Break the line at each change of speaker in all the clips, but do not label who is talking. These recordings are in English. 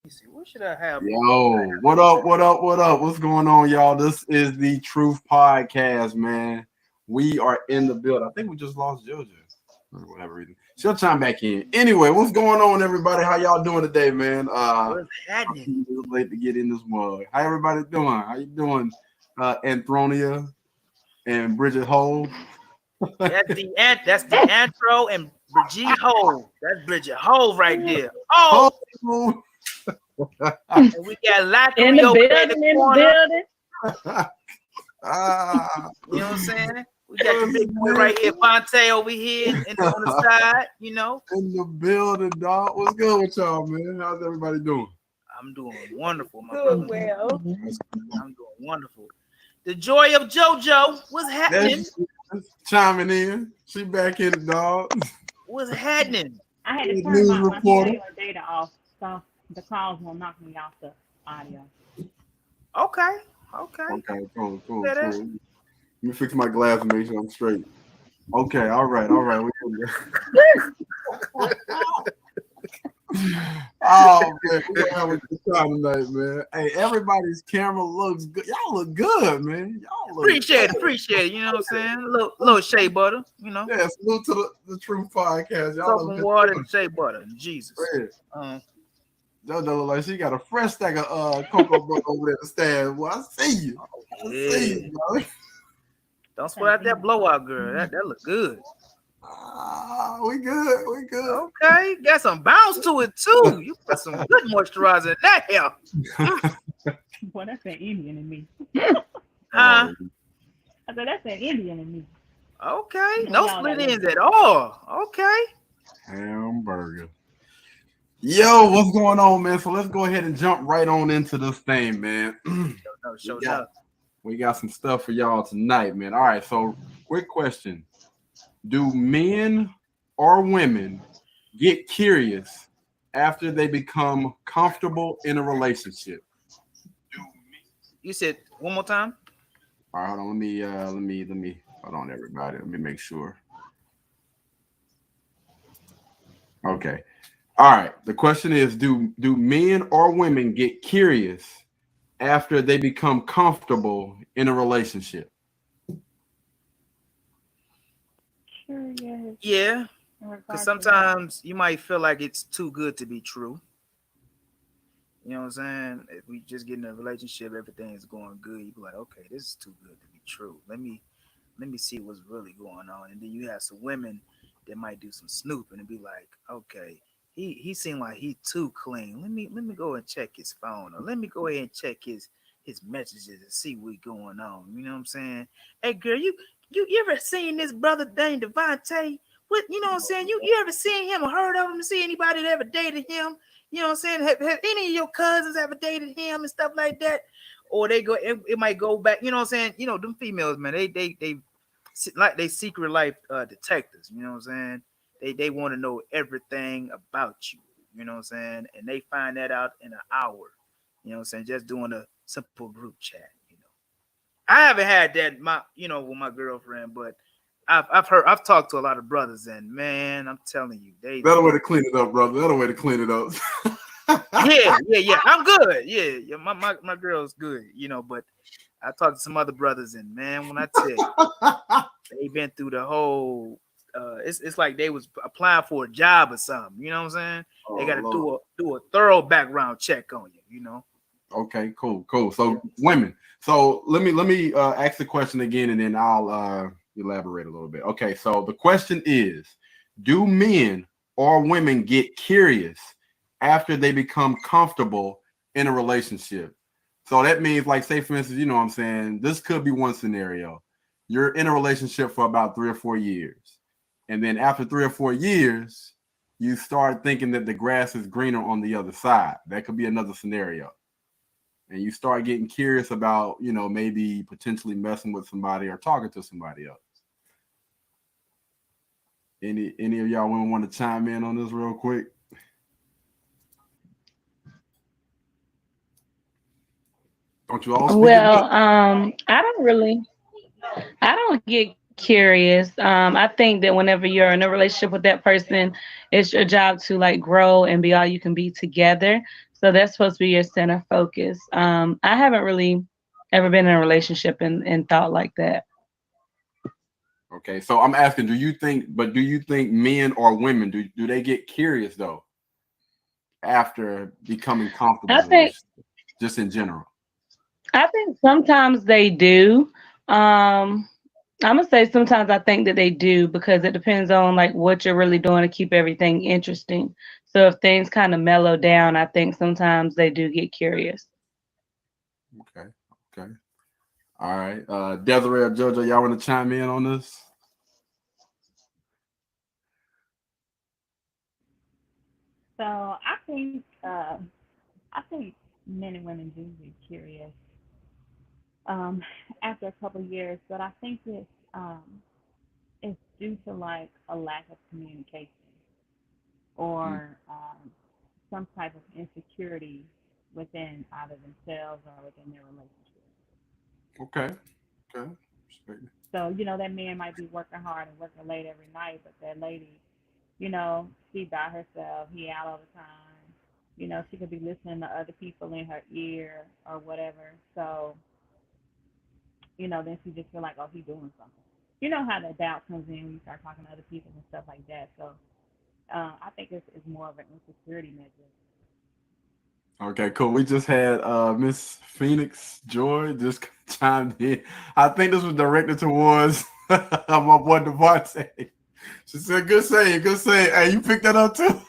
See, what should I have?
Yo, what up? What up? What up? What's going on, y'all? This is the Truth Podcast, man. We are in the build. I think we just lost JoJo for whatever reason. She'll chime back in. Anyway, what's going on, everybody? How y'all doing today, man?
What's happening?
It was late to get in this mug. How everybody doing? How you doing, Anthronia and Bridget Hole?
That's the intro and Brigitte Hove. That's Bridget Hove right there. Oh,
Oh,
and we got
In the
Lockery over there in
building,
the
in the
corner.
building.
ah,
You know what I'm saying? We got the big boy right here, Fonte over here and on the side. You know,
in the building, dog. What's good with y'all, man? How's everybody doing?
I'm doing wonderful, my
Good,
brother.
well.
I'm doing wonderful. The joy of JoJo, what's happening?
That's chiming in. She back in the dog.
What's happening?
I had to turn
News
my
reporter.
cellular data off, so the calls won't knock me off the audio.
Okay.
Okay, cool.
Yeah,
Let me fix my glass and make sure I'm straight. Okay, all right. We oh man, we're gonna have a good time tonight, man. Hey, everybody's camera looks good. Y'all look good, man. Y'all look
Appreciate
good.
it. You know what I'm saying? A little shea butter, you know.
Yeah, salute to the Truth Podcast. Y'all
Soap
look
and
good.
water and shea butter. Jesus.
Yeah. JoJo look like she got a fresh stack of cocoa butter over there to stand. Well, I see you. I see you, bro.
Don't sweat out that blowout, girl. That look good.
We good.
Okay, got some bounce to it too. You put some good moisturizer in that hair.
Boy, that's that Indian in me.
Huh?
I said, that's that Indian in me.
Okay,
No,
no
y'all
split
got
ends at all. Okay.
Hamburger. Yo, what's going on, man? So let's go ahead and jump right on into this thing, man.
Show
We got some stuff for y'all tonight, man. All right, so quick question. Do men or women get curious after they become comfortable in a relationship?
You said one more time?
All right, hold on. Let me hold on, everybody. Let me make sure. Okay. All right. The question is, do men or women get curious after they become comfortable in a relationship?
Sure, yes.
Yeah. Because sometimes you might feel like it's too good to be true. You know what I'm saying? If we just get in a relationship, everything is going good. You be like, okay, this is too good to be true. Let me see what's really going on. And then you have some women that might do some snooping and be like, okay, he seemed like he too clean. Let me go and check his phone, or let me go ahead and check his messages and see what's going on. You know what I'm saying? Hey girl, you ever seen this brother named Devontae? What, you know what I'm saying? You ever seen him or heard of him? See anybody that ever dated him? You know what I'm saying? Have any of your cousins ever dated him and stuff like that? Or they go, it might go back. You know what I'm saying? You know, them females, man, they like they secret life detectives. You know what I'm saying? They want to know everything about you. You know what I'm saying? And they find that out in an hour. You know what I'm saying? Just doing a simple group chat. You know, I haven't had that with my girlfriend, but I've talked to a lot of brothers, and man, I'm telling you,
That'll way to clean it up, brother. That'll way to clean it up.
yeah. I'm good. Yeah. My girl's good, you know, but I talked to some other brothers, and man, when I tell you, they've been through the whole. It's like they was applying for a job or something. You know what I'm saying? They got to do a thorough background check on you. You know.
Okay, cool. So women. So let me ask the question again, and then I'll elaborate a little bit. Okay, so the question is, do men or women get curious after they become comfortable in a relationship? So that means, like, say for instance, you know what I'm saying, this could be one scenario. You're in a relationship for about 3 or 4 years, and then after 3 or 4 years, you start thinking that the grass is greener on the other side. That could be another scenario. And you start getting curious about, you know, maybe potentially messing with somebody or talking to somebody else. Any of y'all women want to chime in on this real quick? Don't you all speak?
Well, I don't get
curious. I think that whenever you're in a relationship with that person, it's your job to like grow and be all you can be together. So that's supposed to be your center focus. I haven't really ever been in a relationship and thought like that.
Okay, so I'm asking, do you think men or women do they get curious though after becoming comfortable
I
in a
think
relationship, just in general?
I think sometimes they do. Um, I'm gonna say sometimes I think that they do because it depends on like what you're really doing to keep everything interesting. So if things kind of mellow down, I think sometimes they do get curious.
Okay, okay, all right. Desiree or Jojo, y'all want to chime in on this?
So I think men and women do get curious um, after a couple of years, but I think it's due to like a lack of communication
Mm,
or some type of insecurity within either themselves or within their relationship.
okay, okay. Respect it.
So, that man might be working hard and working late every night, but that lady, she by herself, he out all the time. She could be listening to other people in her ear or whatever. So, then she just feel like, oh, he doing something. You know how the doubt comes in when you start talking to other people and stuff like that. So, I think it's more of an insecurity measure.
Okay, cool. We just had Miss Phoenix Joy just chimed in. I think this was directed towards my boy Devontae. She said, "Good saying, good saying." Hey, you picked that up too.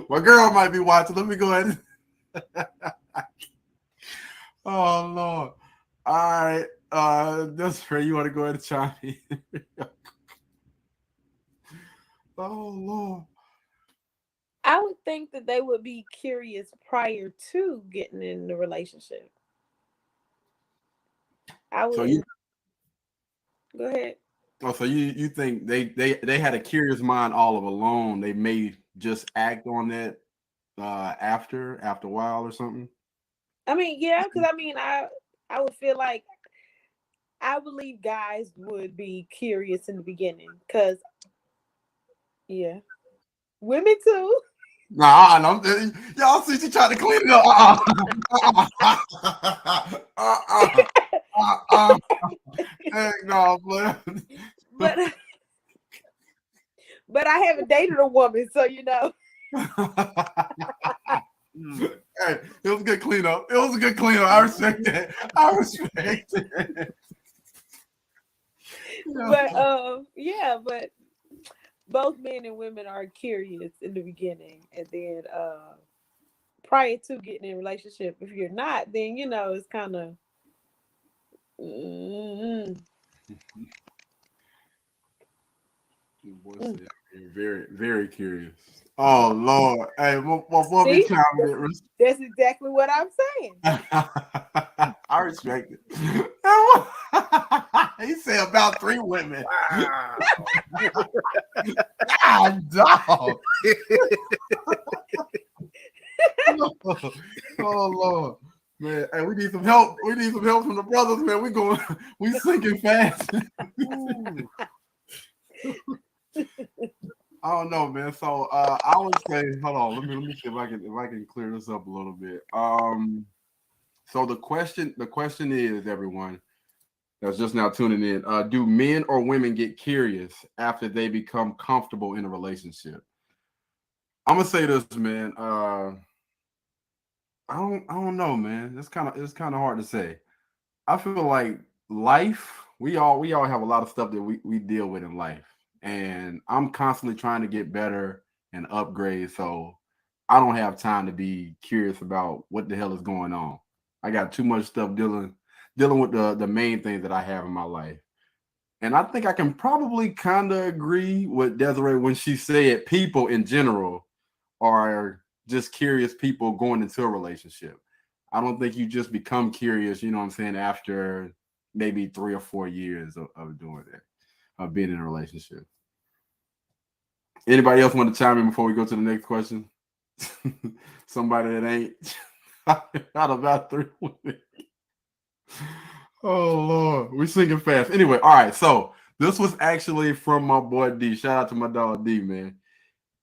My girl might be watching. Let me go ahead. Oh Lord. All right. That's fair. You want to go ahead and chime in? Oh Lord.
I would think that they would be curious prior to getting in the relationship. I
So you
wouldn't. Go ahead.
so you think they had a curious mind all of alone. They may just act on that after a while or something.
I mean, yeah, because I would feel like I believe guys would be curious in the beginning. Because yeah, women too.
Nah, no, y'all see she trying to clean it up. Uh-uh. Heck no, boy.
but but I haven't dated a woman, so
Mm.
Hey, it was a good cleanup. It was a good cleanup. I respect that. I respect it.
But yeah, but both men and women are curious in the beginning, and then prior to getting in a relationship, if you're not, then it's kind of mm,
Boy
mm.
said, very, very curious. Oh Lord. Hey, my boy be
See,
trying
that's,
to
that's exactly what I'm saying.
I respect it. He said about 3 women.
Wow.
God, dog. Oh Lord. Man, hey, we need some help. We need some help from the brothers, man. We sinking fast.
Ooh.
I don't know, man. So I would say, hold on, let me see if I can clear this up a little bit. So the question is, everyone that's just now tuning in, do men or women get curious after they become comfortable in a relationship? I'm gonna say this, man. I don't know, man. It's kind of hard to say. I feel like life, we all have a lot of stuff that we deal with in life. And I'm constantly trying to get better and upgrade. So I don't have time to be curious about what the hell is going on. I got too much stuff dealing with the main things that I have in my life. And I think I can probably kind of agree with Desiree when she said people in general are just curious people going into a relationship. I don't think you just become curious, you know what I'm saying, after maybe 3 or 4 years of doing that, of being in a relationship. Anybody else want to chime in before we go to the next question? Somebody that ain't not about 3 women. Oh Lord, we're singing fast. Anyway, all right. So this was actually from my boy D. Shout out to my dog D, man.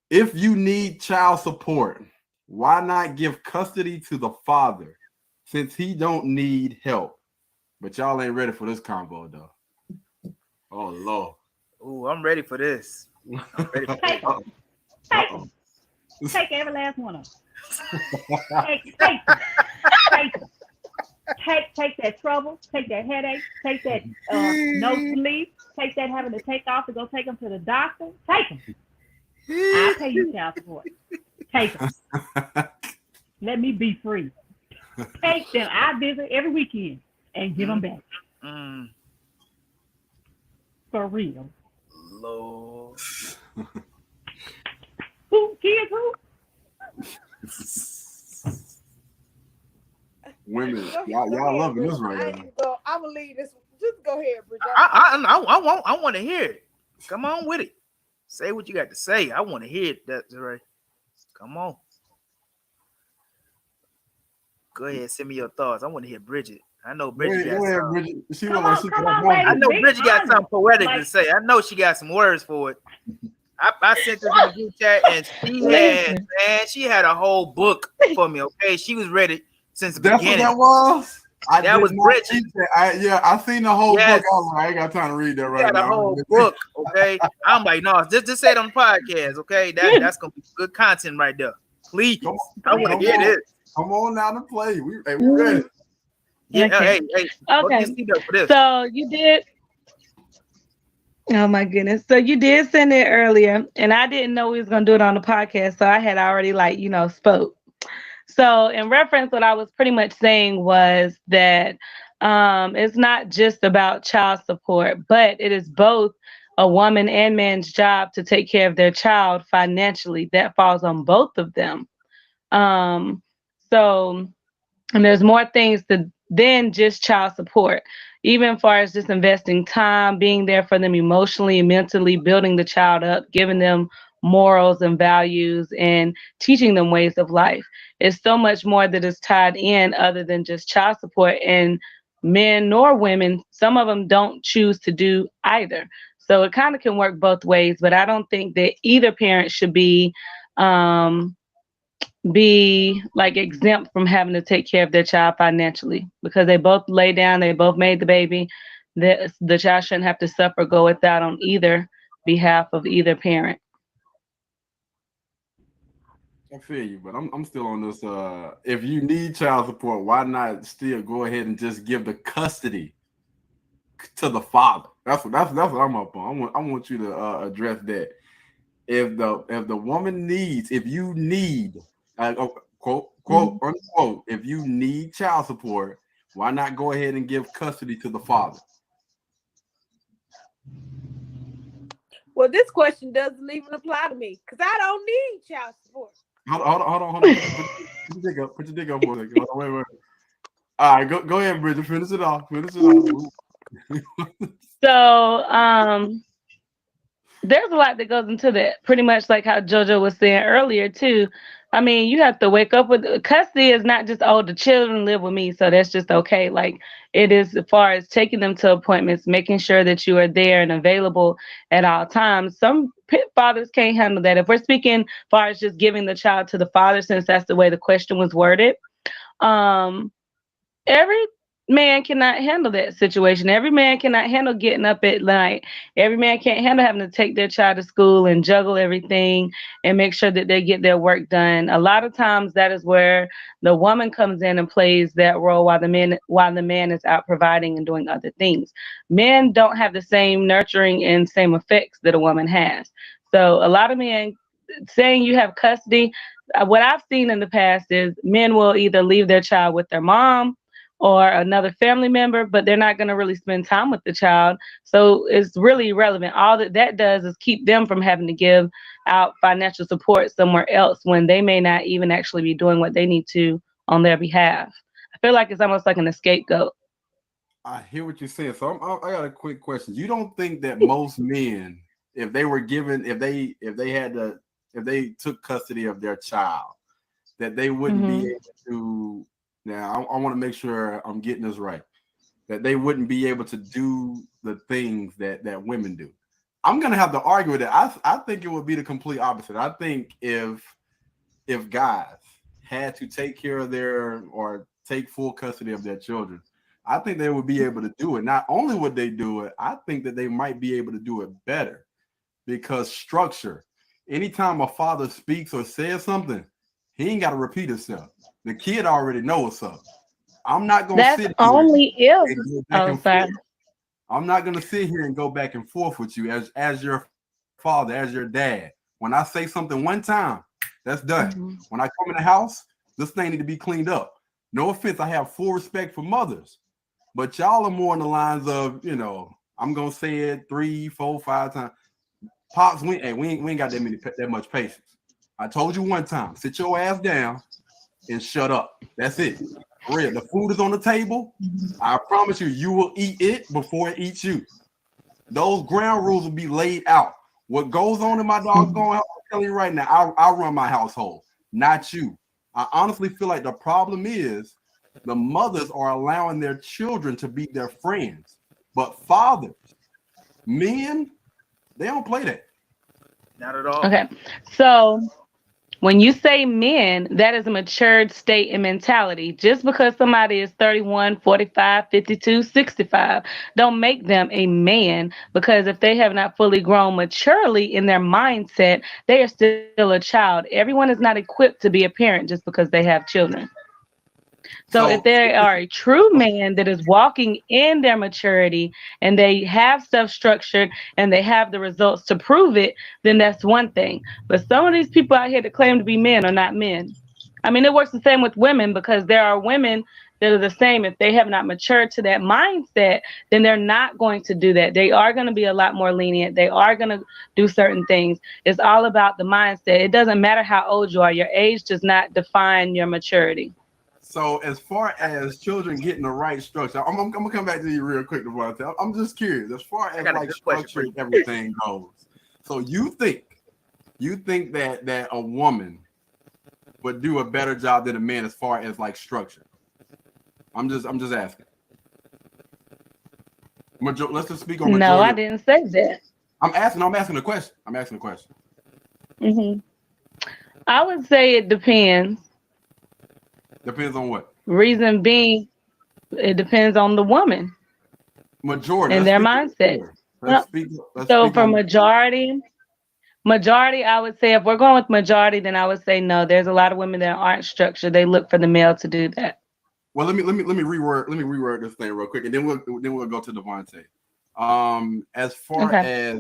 If you need child support, why not give custody to the father since he don't need help? But y'all ain't ready for this combo though. Oh Lord.
Ooh, I'm ready for this. I'm ready for
Take
this.
them. Take them. Take every last one of them. Take them. Take them. Take that trouble. Take that headache. Take that no sleep. Take that having to take off to go take them to the doctor. Take them. I'll pay you child support. Take them. Let me be free. Take them. I visit every weekend and give them back.
Mm,
For real.
Lord.
Who? Kids who?
Women,
Go
y'all
ahead,
loving
Bridget.
this right now.
I'm gonna leave this. Just go ahead, Bridget.
I want to hear it. Come on with it. Say what you got to say. I want to hear it. That's right. Come on. Go ahead. Send me your thoughts. I want to hear Bridget. I know Bridget got
Go ahead,
something.
Bridget. She
Come
look like
on,
she
come
got
on,
more.
I
ladies.
know
Be
Bridget got
honest.
something poetic to
Like,
say. I know she got some words for it. I sent this in the group chat and
Listen.
she had a whole book for me. Okay, she was ready since the
That's what
beginning.
that was. I
That
did
was
not
Bridget.
read that. I seen the whole
Yes,
book. I was like, I ain't got time to read that
she
right
had a
now.
whole book. Okay, I'm like, no, just say it on the podcast. Okay, that's gonna be good content right there. Please,
Come
I
on,
want to
come
hear
on,
this.
come on now to play. We ready.
Yeah,
Okay.
hey, go get
Okay.
your seat up for this.
So you did. Oh my goodness. So you did send it earlier, and I didn't know we was gonna do it on the podcast, so I had already spoke. So in reference, what I was pretty much saying was that it's not just about child support, but it is both a woman and man's job to take care of their child financially. That falls on both of them. Um, so and there's more things than just child support. Even as far as just investing time, being there for them emotionally and mentally, building the child up, giving them morals and values, and teaching them ways of life. It's so much more that is tied in other than just child support. And men nor women, some of them don't choose to do either. So it kind of can work both ways, but I don't think that either parent should um, be like exempt from having to take care of their child financially because they both lay down, they both made the baby. The child shouldn't have to suffer, go without on either behalf of either parent.
I feel you, but I'm still on this. If you need child support, why not still go ahead and just give the custody to the father? That's what I'm up on. I want you to address that. If the woman needs, if you need, quote unquote, if you need child support, why not go ahead and give custody to the father?
Well, this question doesn't even apply to me because I don't need child support.
Hold on. Put your dick up for a second. Hold on, wait. All right, go ahead, Bridget. Finish it off.
So there's a lot that goes into that. Pretty much like how JoJo was saying earlier too. I mean, you have to wake up with custody is not just the children live with me, so that's just okay. Like it is as far as taking them to appointments, making sure that you are there and available at all times. Some fathers can't handle that. If we're speaking as far as just giving the child to the father, since that's the way the question was worded, um, every man cannot handle that situation. Every man cannot handle getting up at night. Every man can't handle having to take their child to school and juggle everything and make sure that they get their work done. A lot of times that is where the woman comes in and plays that role while the man is out providing and doing other things. Men don't have the same nurturing and same effects that a woman has. So a lot of men saying you have custody, what I've seen in the past is men will either leave their child with their mom or another family member, but they're not going to really spend time with the child. So it's really irrelevant. All that does is keep them from having to give out financial support somewhere else when they may not even actually be doing what they need to on their behalf. I feel like it's almost like an scapegoat.
I hear what you're saying. So I got a quick question. You don't think that most men, if they were given, if they took custody of their child, that they wouldn't be
Mm-hmm.
able to? Now I want to make sure I'm getting this right. that they wouldn't be able to do the things that women do. I'm gonna have to argue with it. I think it would be the complete opposite. I think if guys had to take care of their or take full custody of their children, I think they would be able to do it. Not only would they do it, I think that they might be able to do it better because structure. Anytime a father speaks or says something, he ain't got to repeat himself. The kid already knows what's up. I'm not gonna
That's
sit here
only if.
and go back
Oh,
and
sorry.
forth. I'm not gonna sit here and go back and forth with you as your father, as your dad. When I say something one time, that's done.
Mhm.
When I come in the house, this thing need to be cleaned up. No offense, I have full respect for mothers, but y'all are more on the lines of, I'm gonna say it 3, 4, 5 times. Pops, we ain't got that much patience. I told you one time, sit your ass down and shut up. That's it. For real. The food is on the table. I promise you, you will eat it before it eats you. Those ground rules will be laid out. What goes on in my doggone house, I'm telling you right now, I run my household, not you. I honestly feel like the problem is the mothers are allowing their children to be their friends. But fathers, men, they don't play that.
Not at all.
Okay. So when you say men, that is a matured state and mentality. Just because somebody is 31, 45, 52, 65, don't make them a man, because if they have not fully grown maturely in their mindset, they are still a child. Everyone is not equipped to be a parent just because they have children. So if
So
they are a true man that is walking in their maturity and they have stuff structured and they have the results to prove it, then that's one thing. But some of these people out here that claim to be men are not men. I mean, it works the same with women, because there are women that are the same. If they have not matured to that mindset, then they're not going to do that. They are going to be a lot more lenient. They are going to do certain things. It's all about the mindset. It doesn't matter how old you are. Your age does not define your maturity.
So as far as children getting the right structure, I'm gonna come back to you real quick, Devontae. I'm just curious, as far
I
as
got a
like
good question
structure
for
and
you.
everything goes. So you think that a woman would do a better job than a man as far as like structure? I'm just asking. Let's just speak on
No, I
majority.
didn't say that.
I'm asking a question.
Hmm. I would say it depends.
Depends on what?
Reason being, it depends on the woman
Majority.
and
Let's
their
speak on
mindset.
majority.
Well,
Let's
so
speak
for
on
majority, I would say if we're going with majority, then I would say no. There's a lot of women that aren't structured. They look for the male to do that.
Well, let me reword this thing real quick, and then we'll go to Devontae. As far
Okay.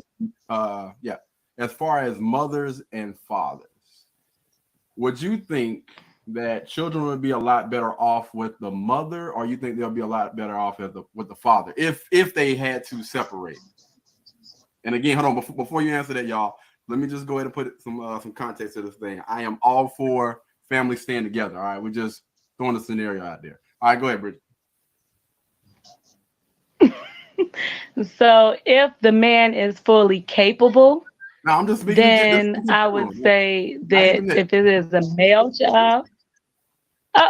as as far as mothers and fathers, would you think that children would be a lot better off with the mother, or you think they'll be a lot better off with the father if they had to separate? And again, hold on, before you answer that, y'all, let me just go ahead and put some context to this thing. I am all for families staying together. All right, we're just throwing a scenario out there. All right, go ahead, Bridget.
So if the man is fully capable,
Now I'm just
then
speaking
I would
general.
say
Not
that
even that.
if it is a male child, oh,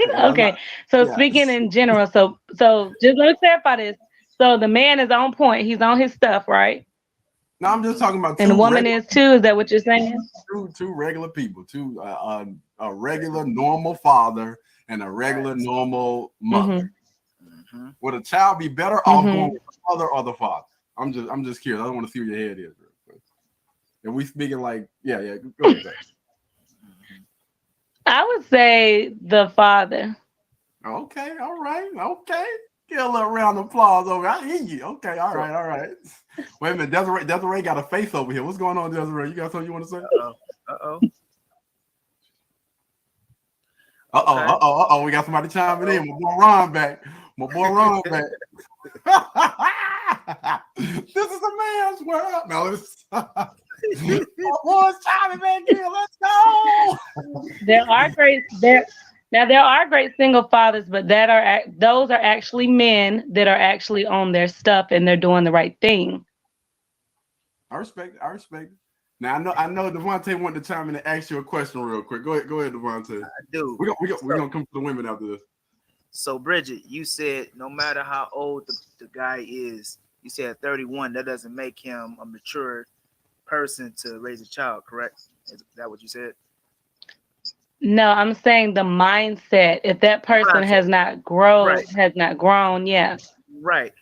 Yeah,
okay. So
yeah.
speaking in general, so just let me clarify this. So the man is on point. He's on his stuff, right?
No, I'm just talking about
And the woman is too. Is that what you're saying?
two regular people, a regular normal father and a regular
Right.
normal mother.
Mm-hmm.
Mm-hmm.
Would a child be better off going
Mm-hmm.
with the mother or the father? I'm just curious. I don't want to see where your head is. And we speaking like, yeah. Go ahead.
I would say the father.
Okay, all right, okay. Get a little round of applause over. I hear you. Okay, all right. Wait a minute, Desiree got a face over here. What's going on, Desiree? You got something you want to say?
Uh-oh.
We got somebody chiming in. My boy Ron back. This is a man's world. No, it's my boy's chiming back in. Let's go.
There are great there. Now there are great single fathers, but those are actually men that are actually on their stuff and they're doing the right thing.
I respect it. Now I know Devontae wanted to chime in and ask you a question real quick. Go ahead, Devontae.
I do.
We're
So,
gonna come to the women after this.
So Bridget, you said no matter how old the guy is, you said 31. That doesn't make him a mature person to raise a child, correct? Is that what you said?
No, I'm saying the mindset. If that person
Mindset. Right,
has not grown, yeah.
right.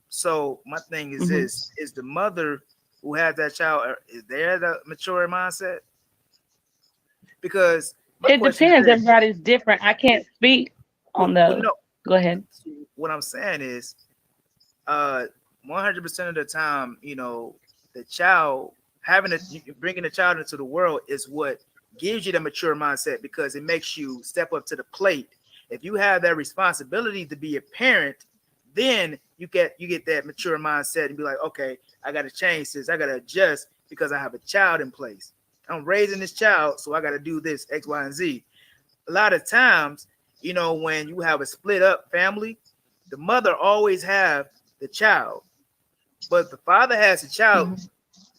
So my thing is
Hmm.
this: is the mother who has that child is there the mature mindset? Because my
It
question is
depends.
this:
Everybody's different. I can't speak on
well,
those.
no.
Go ahead.
What I'm saying is, uh, 100% of the time, the child bringing the child into the world is what gives you the mature mindset because it makes you step up to the plate. If you have that responsibility to be a parent, then you get that mature mindset and be like, okay, I got to change this, I got to adjust because I have a child in place. I'm raising this child, so I got to do this X, Y, and Z. A lot of times, when you have a split up family, the mother always have the child, but the father has the child
Hmm.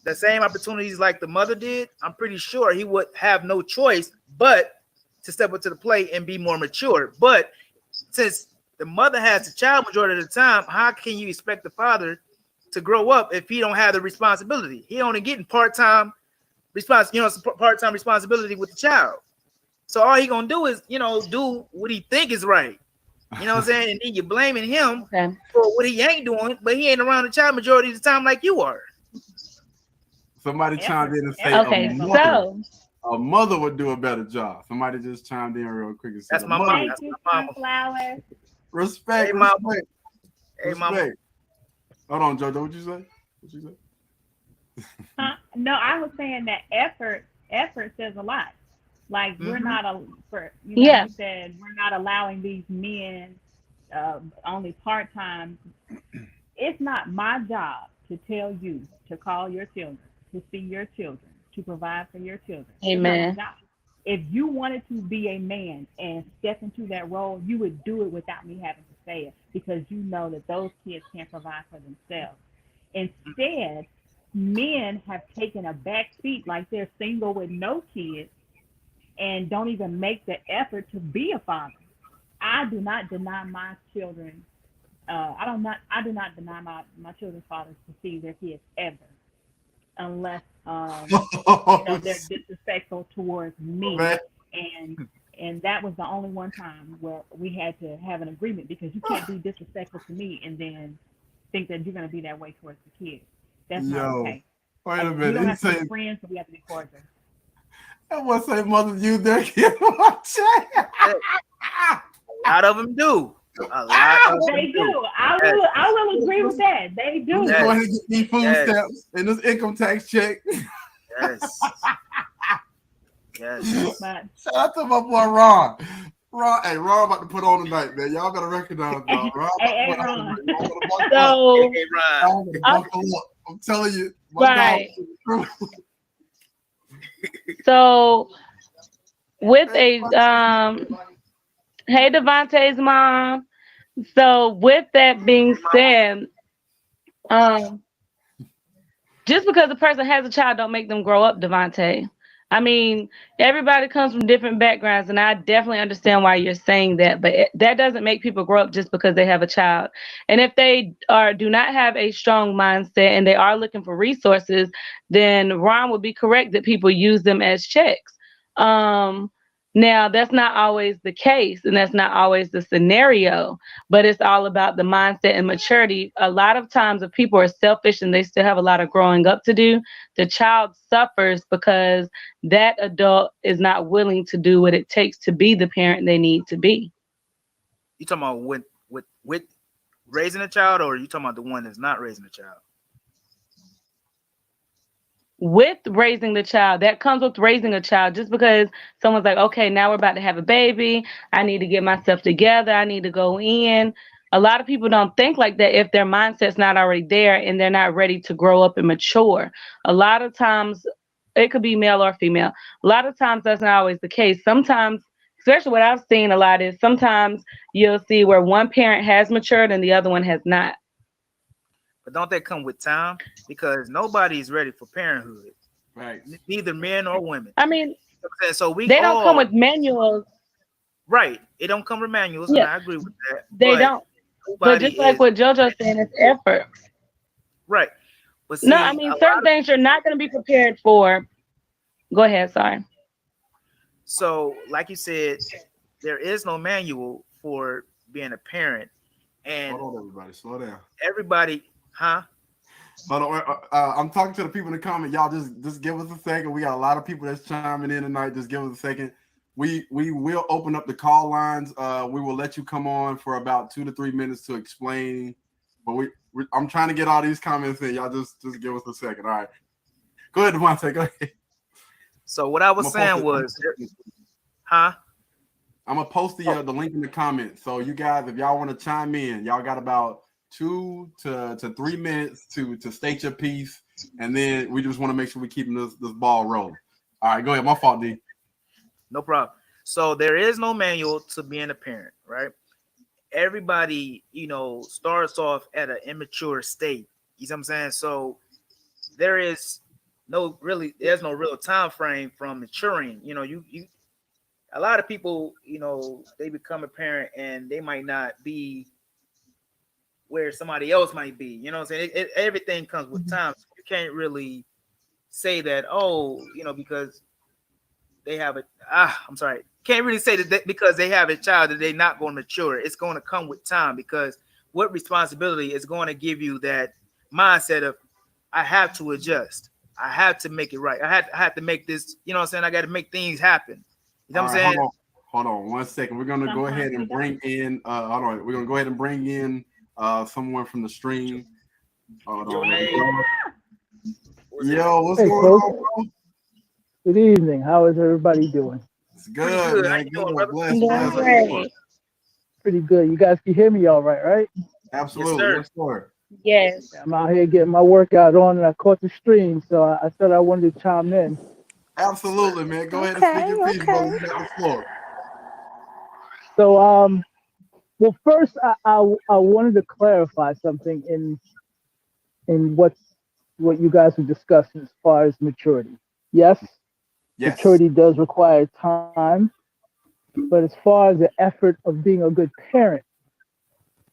the same opportunities like the mother did. I'm pretty sure he would have no choice but to step up to the plate and be more mature. But since the mother has the child majority of the time, how can you expect the father to grow up if he don't have the responsibility? He only getting part-time part-time responsibility with the child. So all he gonna do is, do what he think is right. You know what I'm saying? And then you're blaming him
Okay.
for what he ain't doing, but he ain't around the child majority of the time like you are.
Somebody chimed
Effort,
in and say
effort
Okay.
says a lot.
a mother would do a better job. Somebody just chimed in real quick and said
That's
a
my
mother.
mom.
Thank
That's
you,
my mama.
sunflowers.
Respect,
Hey, mama.
respect,
Hey, mama.
respect. Hold on, Jojo. What you say? What you say?
No, I was saying that effort says a lot. Like we're
Mm-hmm.
not a for
Yeah.
you said we're not allowing these men only part time. It's not my job to tell you to call your children, to see your children, to provide for your children. It's not my
Amen.
job. If you wanted to be a man and step into that role, you would do it without me having to say it because you know that those kids can't provide for themselves. Instead, men have taken a back seat like they're single with no kids and don't even make the effort to be a father. I do not deny my children. I do not deny my children's fathers to see their kids ever, unless
Oh,
they're disrespectful towards me,
man.
and that was the only one time where we had to have an agreement because you can't be disrespectful to me and then think that you're going to be that way towards the kids. That's not
Yo,
okay.
wait a
We don't
minute. He
have to be
said,
friends, but we have to be cordial.
I want to say, mother, you there? Get my check.
A lot of them do. A lot of them
They
do.
do. I
Yes,
will. I will agree with that. They
Let me
do.
go ahead
yes,
and get these food
yes,
stamps and this income tax check.
yes, yes.
But
Shout out to my boy Ron. Ron, hey, Ron about to put on tonight, man. Y'all better recognize
hey,
Ron. Ron about to
hey,
put on
Ron.
tonight. Y'all better buckle up.
Hey,
So,
hey, Ron.
Y'all better
uh,
buckle up. I'm telling you, my dog.
right. So with a hey Devontae's mom. So with that being said, um, just because a person has a child don't make them grow up, Devontae. I mean, everybody comes from different backgrounds, and I definitely understand why you're saying that. But that doesn't make people grow up just because they have a child. And if they do not have a strong mindset and they are looking for resources, then Ron would be correct that people use them as checks. Um, Now, that's not always the case, and that's not always the scenario, but it's all about the mindset and maturity. A lot of times, if people are selfish and they still have a lot of growing up to do, the child suffers because that adult is not willing to do what it takes to be the parent they need to be.
You talking about with raising a child, or are you talking about the one that's not raising a child?
With raising the child, that comes with raising a child. Just because someone's like, okay, now we're about to have a baby, I need to get myself together, I need to go in. A lot of people don't think like that if their mindset's not already there and they're not ready to grow up and mature. A lot of times, it could be male or female. A lot of times, that's not always the case. Sometimes, especially what I've seen a lot is sometimes you'll see where one parent has matured and the other one has not.
But don't they come with time? Because nobody's ready for parenthood,
Right.
neither men or women.
I mean,
So we
they don't come
all
with manuals.
Right. It don't come with manuals, and
Yeah,
I agree with that.
they
But
don't. But
nobody
just like
is
what JoJo's saying, it's effort.
right. But
No, I
see, a
mean certain
lot of
things you're not going to be prepared for. Go ahead. Sorry.
so like you said, there is no manual for being a parent,
Hold
and
on, everybody. Slow down.
everybody, huh?
Hold on. I'm talking to the people in the comment. Y'all just give us a second. We got a lot of people that's chiming in tonight. Just give us a second. We will open up the call lines. We will let you come on for about 2 to 3 minutes to explain. But I'm trying to get all these comments in. Y'all just give us a second. All right. Go ahead, Devontae. Go ahead.
So what I
I'm
was
gonna post
saying
it.
was, huh?
I'm gonna post
Oh,
the link in the comments. So you guys, if y'all want to chime in, y'all got about 2 to 3 minutes to state your piece, and then we just want to make sure we keeping this ball rolling. All right, go ahead. My fault, D.
no problem. So there is no manual to being a parent, right? Everybody, starts off at an immature state. You see what I'm saying? So there is there's no real time frame from maturing. You a lot of people, they become a parent and they might not be where somebody else might be. You know what I'm saying? Everything comes with time. So you can't really say that, oh, because they have I'm sorry. Can't really say that because they have a child that they're not going to mature. It's going to come with time because what responsibility is going to give you that mindset of I have to adjust. I have to make it right. I have to make this, you know what I'm saying? I got to make things happen. You know
All
what I'm
right,
saying?
hold on 1 second. We're gonna go ahead
Sometimes we
and
don't.
bring in hold on. We're gonna go ahead and bring in someone from the stream. Hold
Your
on, there we
name
go.
was it?
Yo, what's
Hey,
going
folks.
on, bro?
Good evening. How is everybody doing?
It's
Pretty
good,
good. How
man.
you doing,
Good.
brother?
Bless,
Doing
bless. How you doing?
great.
Pretty good. You guys can hear me all right, right?
Yes,
Absolutely,
sir.
yes, sir.
Yes.
Yeah, I'm out here getting my workout on, and I caught the stream, so I said I wanted to chime in.
Absolutely, man. Go ahead and speak
Okay,
your piece, brother.
okay.
You got the floor.
So, well, first, I wanted to clarify something in what you guys were discussing as far as maturity. Yes,
Yes.
maturity does require time, but as far as the effort of being a good parent,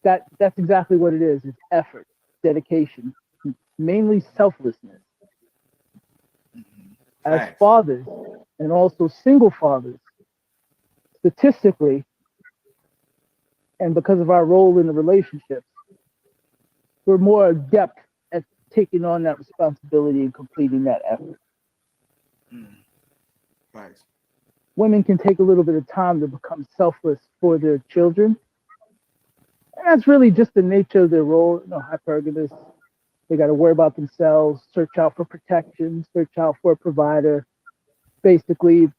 that's exactly what it is. It's effort, dedication, mainly selflessness. As
Facts.
fathers and also single fathers, statistically, and because of our role in the relationships, we're more adept at taking on that responsibility and completing that effort.
Mm.
Facts.
Women can take a little bit of time to become selfless for their children. And that's really just the nature of their role. Hypergamous. They got to worry about themselves, search out for protection, search out for a provider. Basically,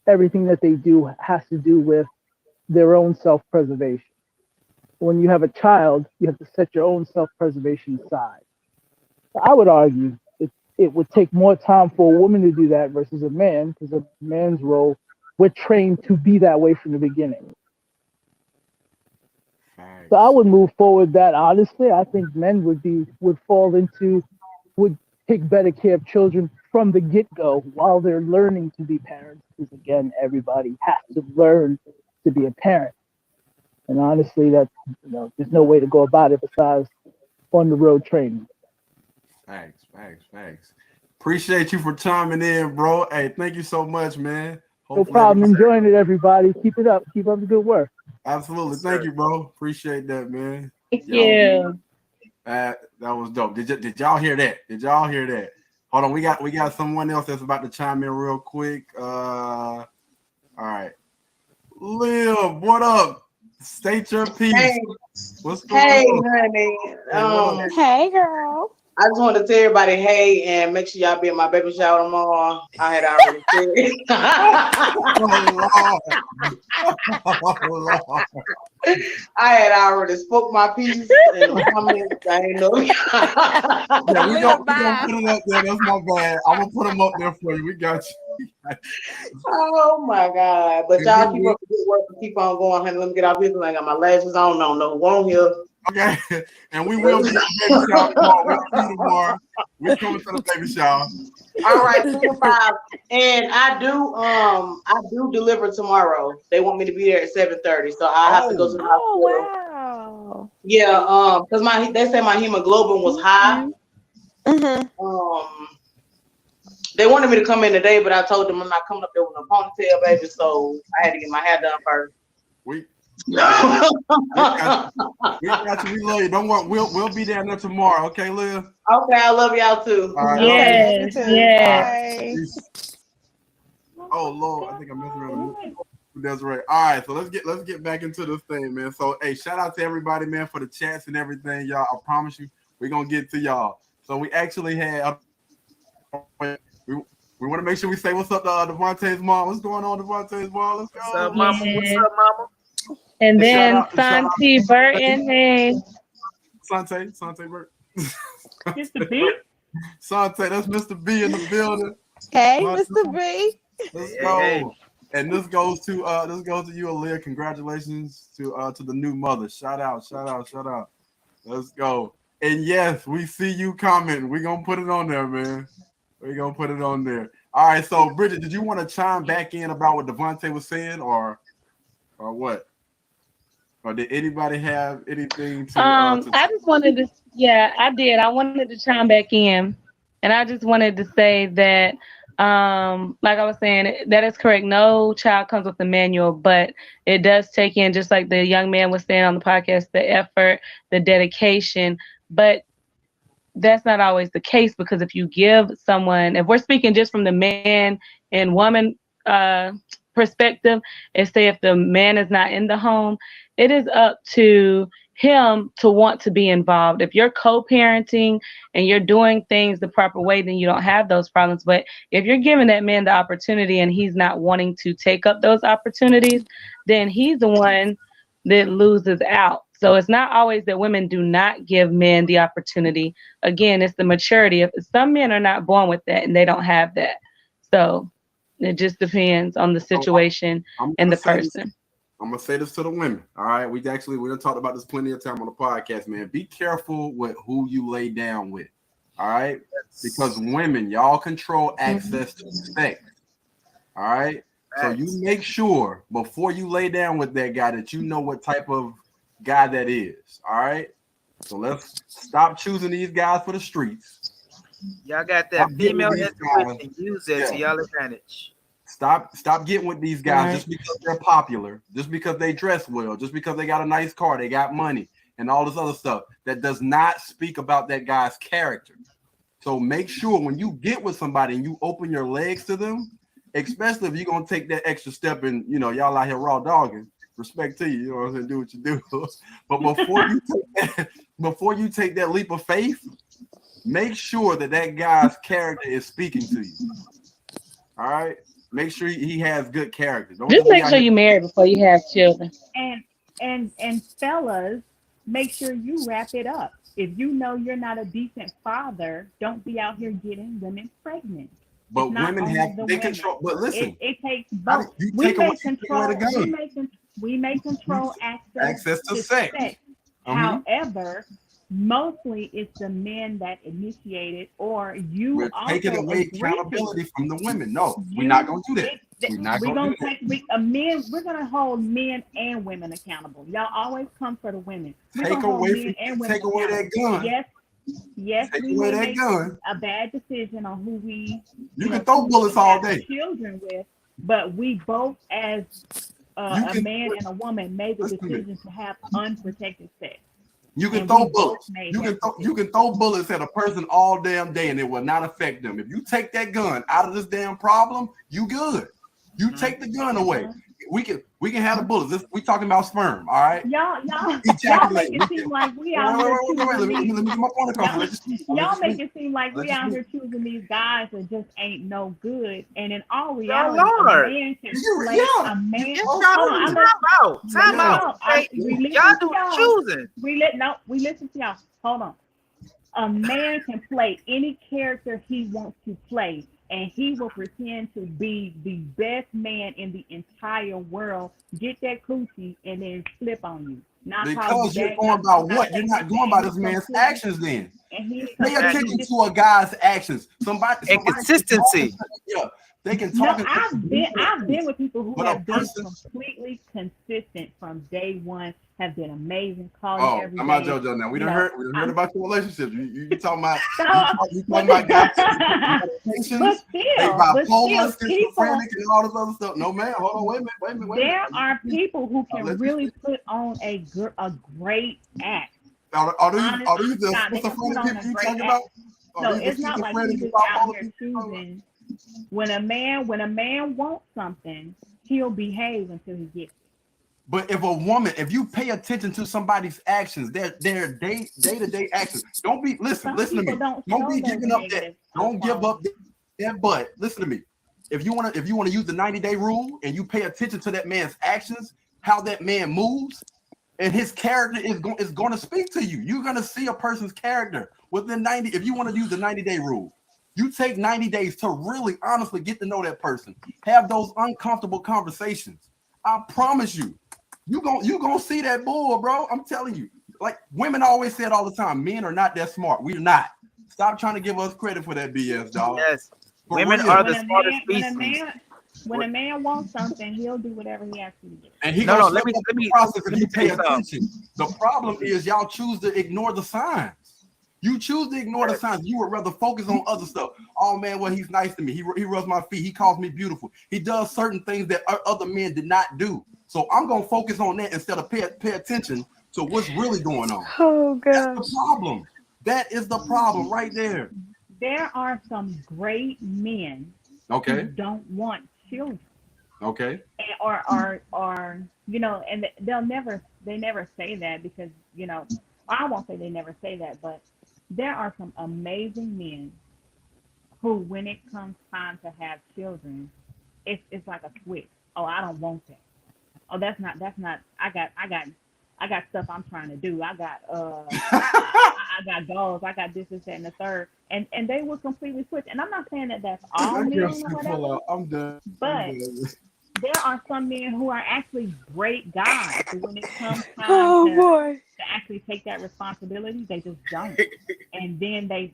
everything that they do has to do with their own self preservation. When you have a child, you have to set your own self preservation aside. So I would argue it would take more time for a woman to do that versus a man, because a man's role, we're trained to be that way from the beginning. So I
Facts.
would move forward that honestly. I think men would take better care of children from the get go while they're learning to be parents. Because again, everybody has to learn to be a parent. And honestly, there's no way to go about it besides on the road training.
Facts. Appreciate you for chiming in, bro. Hey, thank you so much, man.
No
Hopefully
problem.
everybody.
Enjoying it, everybody. Keep it up. Keep up the good work.
Absolutely.
Yes,
Thank
sir.
you, bro. Appreciate that, man.
Thank
Yo,
you.
that was dope. Did y'all hear that? Did y'all hear that? Hold on, we got someone else that's about to chime in real quick. All right. Liv, what up? State your piece.
Hey,
What's going
hey,
on?
honey.
Hey, what up?
Hey, girl.
I just want to tell everybody hey and make sure y'all be at my baby shower tomorrow. I had already said.
Oh, Lord. Oh, Lord.
I had already spoke my piece in the comments. I ain't know.
Yeah,
Live
we gonna
by.
put it up there. That's my bad. I'm gonna put them up there for you. We got you.
Oh my God! But
And we
y'all keep
will.
up the good work and keep on going, honey. Let me get out here because I got my lashes on. I don't know who on here.
Okay, and we will be at the baby shower tomorrow. We'll see you tomorrow. We're coming to the baby shower.
All right, 2 to 5. And I do deliver tomorrow. They want me to be there at 7:30, so I have to go to the hospital.
Wow.
Yeah, because they say my hemoglobin was high.
Mm-hmm.
They wanted me to come in today, but I told them I'm not coming up there with no ponytail, baby. So I had to get my hair done first.
We got you. We love you. Don't worry. We'll be down there tomorrow. Okay, Liv?
Okay, I love y'all too.
All right.
Yes,
Bye.
Oh Lord, I think I'm messing around. That's right. All right, so let's get back into this thing, man. So hey, shout out to everybody, man, for the chats and everything, y'all. I promise you, we're gonna get to y'all. So we actually had we want to make sure we say what's up to Devontae's mom. What's going on, Devontae's mom? Let's go.
What's up, mama? What's up, mama?
And then
shout out-
Santi Burton, hey.
Sante Burt.
Mr. B.
Sante, that's Mr. B in the building.
Hey, Mr. B.
Let's go. Hey. And this goes to you, Aaliyah. Congratulations to the new mother. Shout out. Let's go. And yes, we see you commenting. We're gonna put it on there, man. We're gonna put it on there. All right. So, Bridget, did you want to chime back in about what Devontae was saying, or what? Or did anybody have anything to?
I just wanted to. Yeah, I did. I wanted to chime back in, and I just wanted to say that, like I was saying, that is correct. No child comes with a manual, but it does take in, just like the young man was saying on the podcast, the effort, the dedication. But that's not always the case, because if you give someone, if we're speaking just from the man and woman perspective, and say if the man is not in the home, it is up to him to want to be involved. If you're co-parenting and you're doing things the proper way, then you don't have those problems. But if you're giving that man the opportunity and he's not wanting to take up those opportunities, then he's the one that loses out. So it's not always that women do not give men the opportunity. Again, it's the maturity. If some men are not born with that and they don't have that. So it just depends on the situation and the person.
I'm gonna say this to the women. All right, we done talked about this plenty of time on the podcast, man. Be careful with who you lay down with. All right, because women, y'all control access to sex. All right, so you make sure before you lay down with that guy that you know what type of guy that is. All right, so let's stop choosing these guys for the streets.
Y'all got that female intuition. Use it to y'all advantage.
Stop getting with these guys just because they're popular, just because they dress well, just because they got a nice car, they got money, and all this other stuff. That does not speak about that guy's character. So make sure when you get with somebody and you open your legs to them, especially if you're gonna take that extra step and y'all out here raw dogging. Respect to you, you know what I'm saying? Do what you do. But before you take that leap of faith, make sure that guy's character is speaking to you. All right. Make sure he has good character.
Just make sure you marry before you have children.
And fellas, make sure you wrap it up. If you know you're not a decent father, don't be out here getting women pregnant.
But women control. But listen,
it takes both. We may control access to sex. However, mostly it's the men that initiated, or you
we're
also
taking away accountability from the women. No, we're not going to do that. We're
going to hold men and women accountable. Y'all always come for the women.
Take away that gun.
Yes,
take
we
away
may
that
make
gun.
a bad decision on who we
you can throw bullets all day.
Children with, but we both, as a man and a woman, made the decision to have unprotected sex.
You can throw bullets. You can throw bullets at a person all damn day and it will not affect them. If you take that gun out of this damn problem, you good. You take the gun away. We can have the bullets. We talking about sperm, all right?
Y'all make it seem like we out here choosing these guys that just ain't no good. And in all reality, a man can play a man. Time out. Y'all do choosing. We listen to y'all. Hold on. A man can play any character he wants to play. and he will pretend to be the best man in the entire world, get that coochie, and then flip on you. Not call you
Because you're
back,
going by what? You're not going by
and
this man's actions then.
and he's
Pay attention
completely
to a guy's actions. Somebody
And
can
consistency.
talk, yeah, they can
No,
talk.
I've been with people who
But a
have been
person.
completely consistent from day one, have been amazing, call you
Oh,
every
I'm not
day.
JoJo now. We
You
done
know,
heard. We done heard
I'm
about your relationships. You talking about? You
but,
talking about guys
but
medications? They bipolar,
still, people,
schizophrenic, and all this other stuff. No, man. Hold on. Wait a minute. Wait a minute. Wait a minute.
there are people who can
Let
really
you
put on a great act.
Are these
Honest,
the
God, they can put
schizophrenic
on
people
a
you
great
talking
act.
about?
No,
Are these
it's
the
not like
schizophrenic
he's
and
just out
bipolar
here
people you talking about?
choosing. When a man wants something, he'll behave until he gets it.
But if you pay attention to somebody's actions, their day-to-day actions, listen
Some
to me.
people don't
Don't
show
be
those
giving up that.
negative
Don't give up
qualities.
that butt. Listen to me. If you want to use the 90-day rule and you pay attention to that man's actions, how that man moves, and his character is going to speak to you. You're going to see a person's character within 90. If you want to use the 90-day rule, you take 90 days to really honestly get to know that person. Have those uncomfortable conversations. I promise you, you gonna see that bull, bro. I'm telling you. Like women always say it all the time, men are not that smart. We're not. Stop trying to give us credit for that BS, dog.
Yes.
For
Women
real.
are the smartest species.
When a man wants something, he'll do whatever he has to do.
And he
No,
gonna
let me
process if
let me
you
tell
pay
you something.
attention. The problem is y'all choose to ignore the signs. You choose to ignore the signs. You would rather focus on other stuff. Oh man, well he's nice to me. He rubs my feet. He calls me beautiful. He does certain things that other men did not do. So I'm gonna focus on that instead of pay attention to what's really going on.
Oh gosh.
That's the problem. That is the problem right there.
There are some great men
Okay.
who don't want children.
Okay.
Or and they never say that because I won't say they never say that, but there are some amazing men who, when it comes time to have children, it's like a switch. Oh, I don't want that. Oh, that's not. I got stuff I'm trying to do. I got goals. I got this, that, and the third. And they will completely switch. And I'm not saying that that's all men or whatever.
I'm done.
But there are some men who are actually great guys. But when it comes time to actually take that responsibility, they just don't. And then they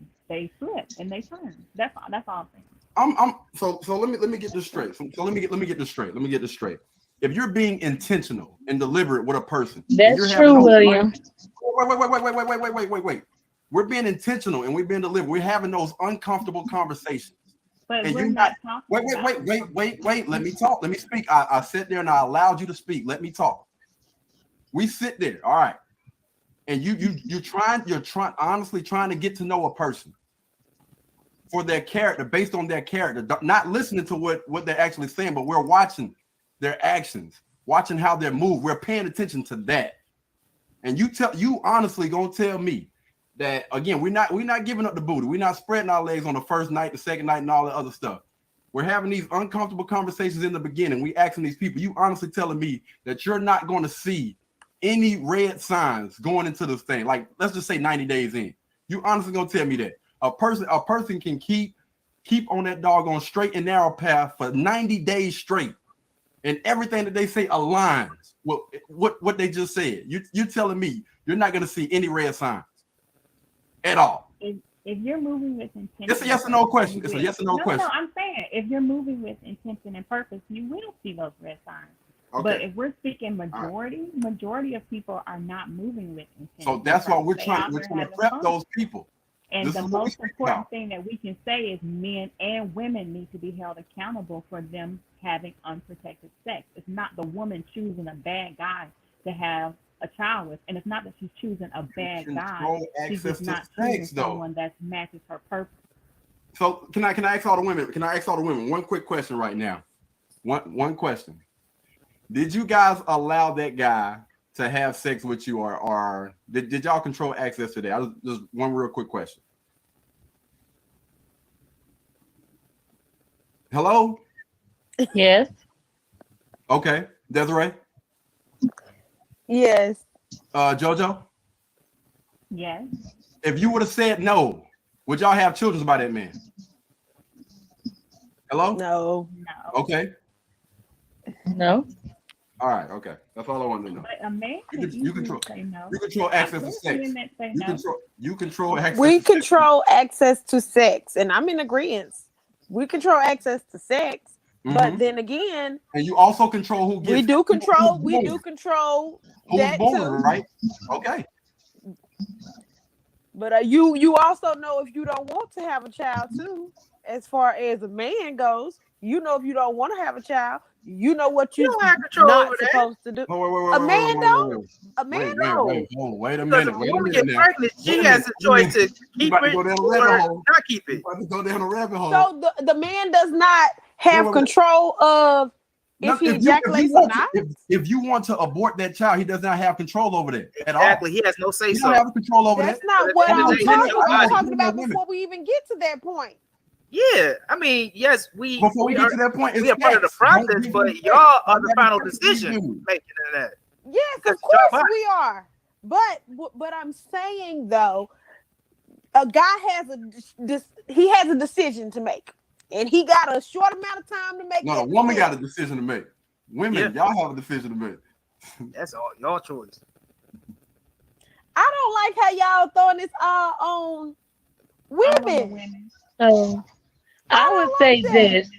flip and they turn. That's all I'm saying.
So let me get this straight. So let me get this straight. Let me get this straight. If you're being intentional and deliberate with a person,
that's true, William.
Wait. We're being intentional and we're being deliberate. We're having those uncomfortable conversations.
But
and
we're not talking.
Wait. Let me talk. Let me speak. I sat there and I allowed you to speak. Let me talk. We sit there, all right. And you're honestly trying to get to know a person for their character, based on their character, not listening to what they're actually saying, but we're watching their actions, watching how they move. We're paying attention to that. And you honestly gonna tell me that again, we're not giving up the booty. We're not spreading our legs on the first night, the second night, and all the other stuff. We're having these uncomfortable conversations in the beginning. We asking these people, you honestly telling me that you're not going to see any red signs going into this thing. Like, let's just say 90 days in. You honestly gonna tell me that a person can keep on that doggone straight and narrow path for 90 days straight, and everything that they say aligns with what they just said. You're telling me you're not gonna see any red signs at all.
If you're moving with intention,
it's a yes or no question. It's a yes or no question.
No, I'm saying if you're moving with intention and purpose, you will see those red signs. Okay. But if we're speaking majority of people are not moving with intention.
So that's why we're trying to prep those people.
And the most important thing that we can say is men and women need to be held accountable for them having unprotected sex. It's not the woman choosing a bad guy to have a child with, and it's not that she's choosing a bad guy. She's just not choosing someone that matches her purpose.
So can I ask all the women? Can I ask all the women one quick question right now? One question. Did you guys allow that guy to have sex with you, or did y'all control access to that? Just one real quick question. Hello?
Yes.
Okay. Desiree?
Yes.
JoJo?
Yes.
If you would have said no, would y'all have children by that man? Hello?
No.
No.
Okay.
No.
All right. Okay. That's all I wanted to know.
But a man
You,
can
you
easily
control.
say no.
You control access to
There's
sex.
men that say
You
no.
control. You control access.
We
to
control access to sex, and I'm in agreement. We control access to sex,
sex.
but then again,
And you also control who
we
gets.
do control.
Who's
We
born.
do control
Who's
that
born,
too.
right? Okay.
But you also know if you don't want to have a child too. As far as a man goes, you know if you don't want to have a child, you know what
You
you're
don't have control
not
over that.
supposed to do.
Oh,
A man don't. A man don't.
Wait a
Because if
minute.
a
Wait a
woman
minute
gets
now.
pregnant, she
Wait a
has
minute.
the choice to
You
keep
about to
it
go down a
or
rabbit hole.
not keep it.
You about to go down a rabbit hole.
So the man does not have
Wait.
control of
No,
if he ejaculates or not.
if you want to abort that child, he does not have control over that at all.
Exactly. He has no say
He
so.
don't have control over
That's
that.
not
But
what
at the
I'm
end of the day,
talking
that's your
about. I'm
body.
talking about
Women.
before we even get to that point.
Yeah, I mean, yes,
Before we get to that point,
we are part of the
facts. Don't
process,
give
but
me
y'all
facts.
are the
I
final
gotta
decision
do.
making in that.
Yes,
Because
of
it's your
course
body.
we are. But I'm saying though, a guy has he has a decision to make, and he got a short amount of time to make.
No,
that
the woman
decision.
got a decision to make. Women, y'all have a decision to make.
That's all your choice.
I don't like how y'all throwing this all on women.
So I would
don't
say
like that.
this.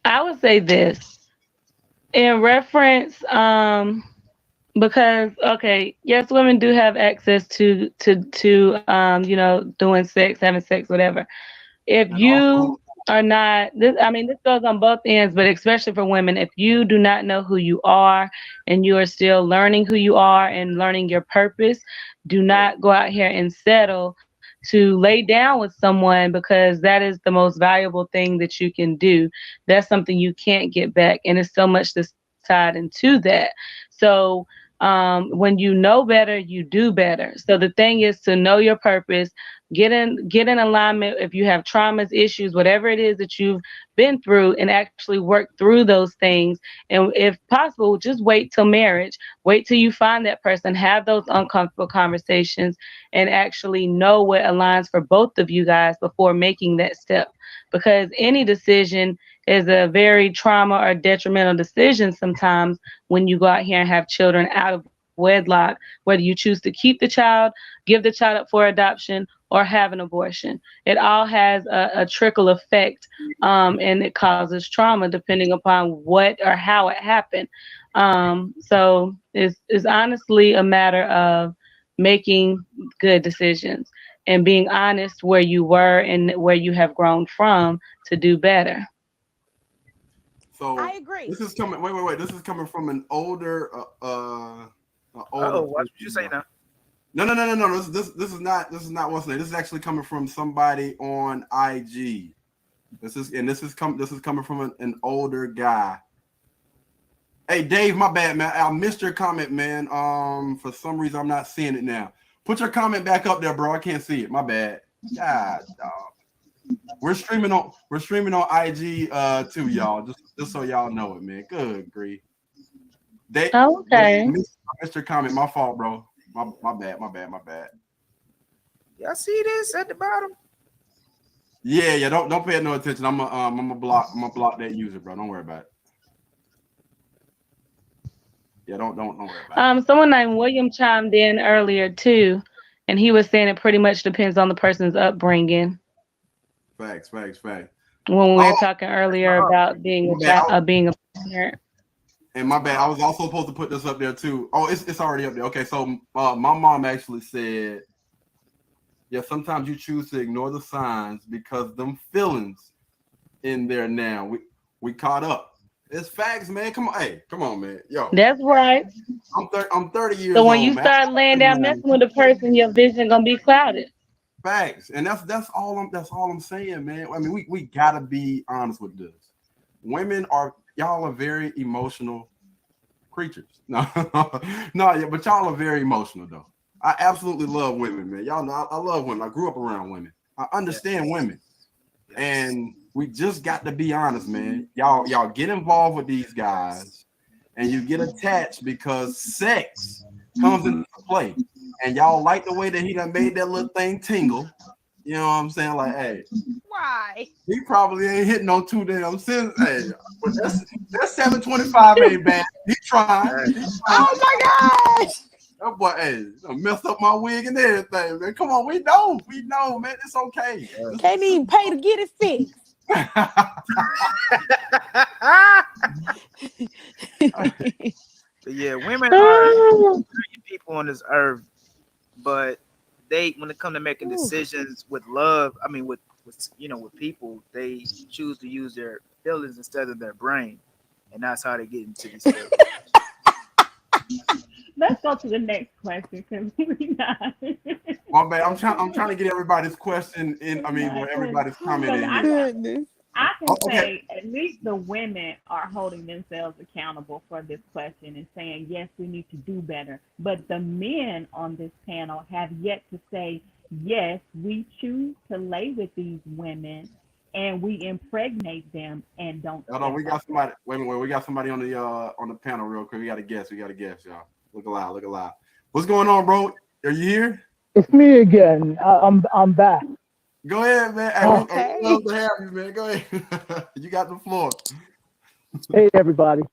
I would say this in reference, because okay, yes, women do have access to you know, doing sex, having sex, whatever. If
And
you
also,
are not this, I mean, this goes on both ends, but especially for women, if you do not know who you are and you are still learning who you are and learning your purpose, do not go out here and settle to lay down with someone, because that is the most valuable thing that you can do. That's something you can't get back, and it's so much that's tied into that. So when you know better, you do better. So the thing is to know your purpose, get in alignment. If you have traumas, issues, whatever it is that you've been through, and actually work through those things. And if possible, just wait till marriage. Wait till you find that person, have those uncomfortable conversations, and actually know what aligns for both of you guys before making that step. Because any decision is a very trauma or detrimental decision sometimes when you go out here and have children out of wedlock, whether you choose to keep the child, give the child up for adoption, or have an abortion. It all has a trickle effect, and it causes trauma depending upon what or how it happened. So it's honestly a matter of making good decisions and being honest where you were and where you have grown from to do better.
so
I agree.
this is coming. Wait. This is coming from an older, older.
Oh, watch what you say now.
No. This is not what's name. This is actually coming from somebody on IG. This is coming from an older guy. Hey Dave, my bad, man. I missed your comment, man. For some reason I'm not seeing it now. Put your comment back up there, bro. I can't see it. My bad. God, dog. We're streaming on IG too, y'all. Just so y'all know it, man. Good grief.
Okay.
I missed your comment. My fault, bro. My bad.
Y'all see this at the bottom?
Yeah. Don't pay no attention. I'm gonna block that user, bro. Don't worry about it. Yeah, don't worry about it.
Someone named William chimed in earlier too, and he was saying it pretty much depends on the person's upbringing.
Facts.
When we were talking earlier about being being a parent.
And my bad, I was also supposed to put this up there too. Oh, it's already up there. Okay, so my mom actually said, yeah, sometimes you choose to ignore the signs because them feelings in there now. We caught up. It's facts, man. Come on, man. Yo.
That's right.
I'm 30 years
old. So when
old,
you
man.
start laying down messing with a person, your vision gonna be clouded.
Facts. And that's all I'm saying, man. I mean, we gotta be honest with this. Y'all are very emotional creatures. No, yeah, but y'all are very emotional though. I absolutely love women, man. Y'all know I love women. I grew up around women. I understand women. And we just got to be honest, man. Y'all get involved with these guys and you get attached because sex comes into play. And y'all like the way that he done made that little thing tingle. You know what I'm saying? Like, hey,
Why?
he probably ain't hitting no too damn sin. Hey, but that 725 ain't bad. He trying.
Oh my gosh!
That boy, hey, messed up my wig and everything, man. Come on, we know, man. It's okay.
Can't even pay to get it fixed.
But yeah, women are people on this earth, but when it comes to making decisions with love, I mean with with people, they choose to use their feelings instead of their brain, and that's how they get into these feelings.
Let's go to the next question because we not.
My bad. I'm trying to get everybody's question in. I mean, everybody's comment in.
I can say at least the women are holding themselves accountable for this question and saying, yes, we need to do better. But the men on this panel have yet to say, yes, we choose to lay with these women and we impregnate them and don't.
Hold on, we got somebody. Wait. We got somebody on the panel real quick. We got a guest, y'all. Look alive. What's going on, bro? Are you here?
It's me again. I'm back.
Go ahead, man.
Okay.
We love to have you, man. Go ahead. You got the floor.
Hey, everybody.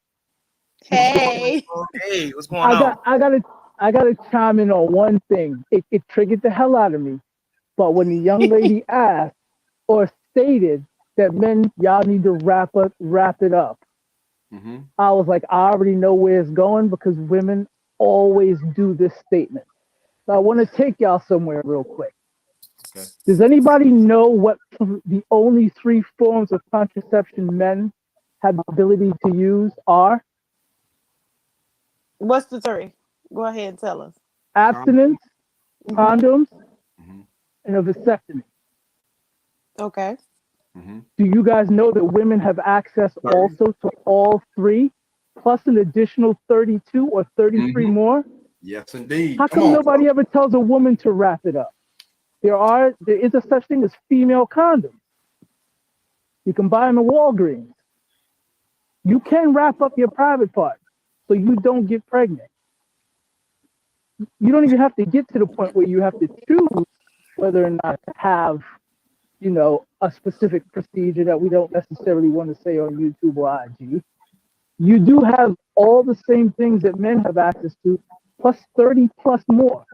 Hey.
Hey, what's going on?
I gotta chime in on one thing. It triggered the hell out of me. But when the young lady asked or stated that men, y'all need to wrap it up.
Mm-hmm.
I was like, I already know where it's going because women always do this statement. So I want to take y'all somewhere real quick.
Okay.
Does anybody know what the only 3 forms of contraception men have the ability to use are?
What's the 3? Go ahead and tell us.
Abstinence, condoms,
mm-hmm.
and a vasectomy.
Okay.
Mm-hmm.
Do you guys know that women have access also to all 3, plus an additional 32 or 33 more?
Yes, indeed.
How come nobody ever tells a woman to wrap it up? There is a such thing as female condoms. You can buy them at Walgreens. You can wrap up your private parts so you don't get pregnant. You don't even have to get to the point where you have to choose whether or not to have, a specific procedure that we don't necessarily want to say on YouTube or IG. You do have all the same things that men have access to, plus 30 plus more.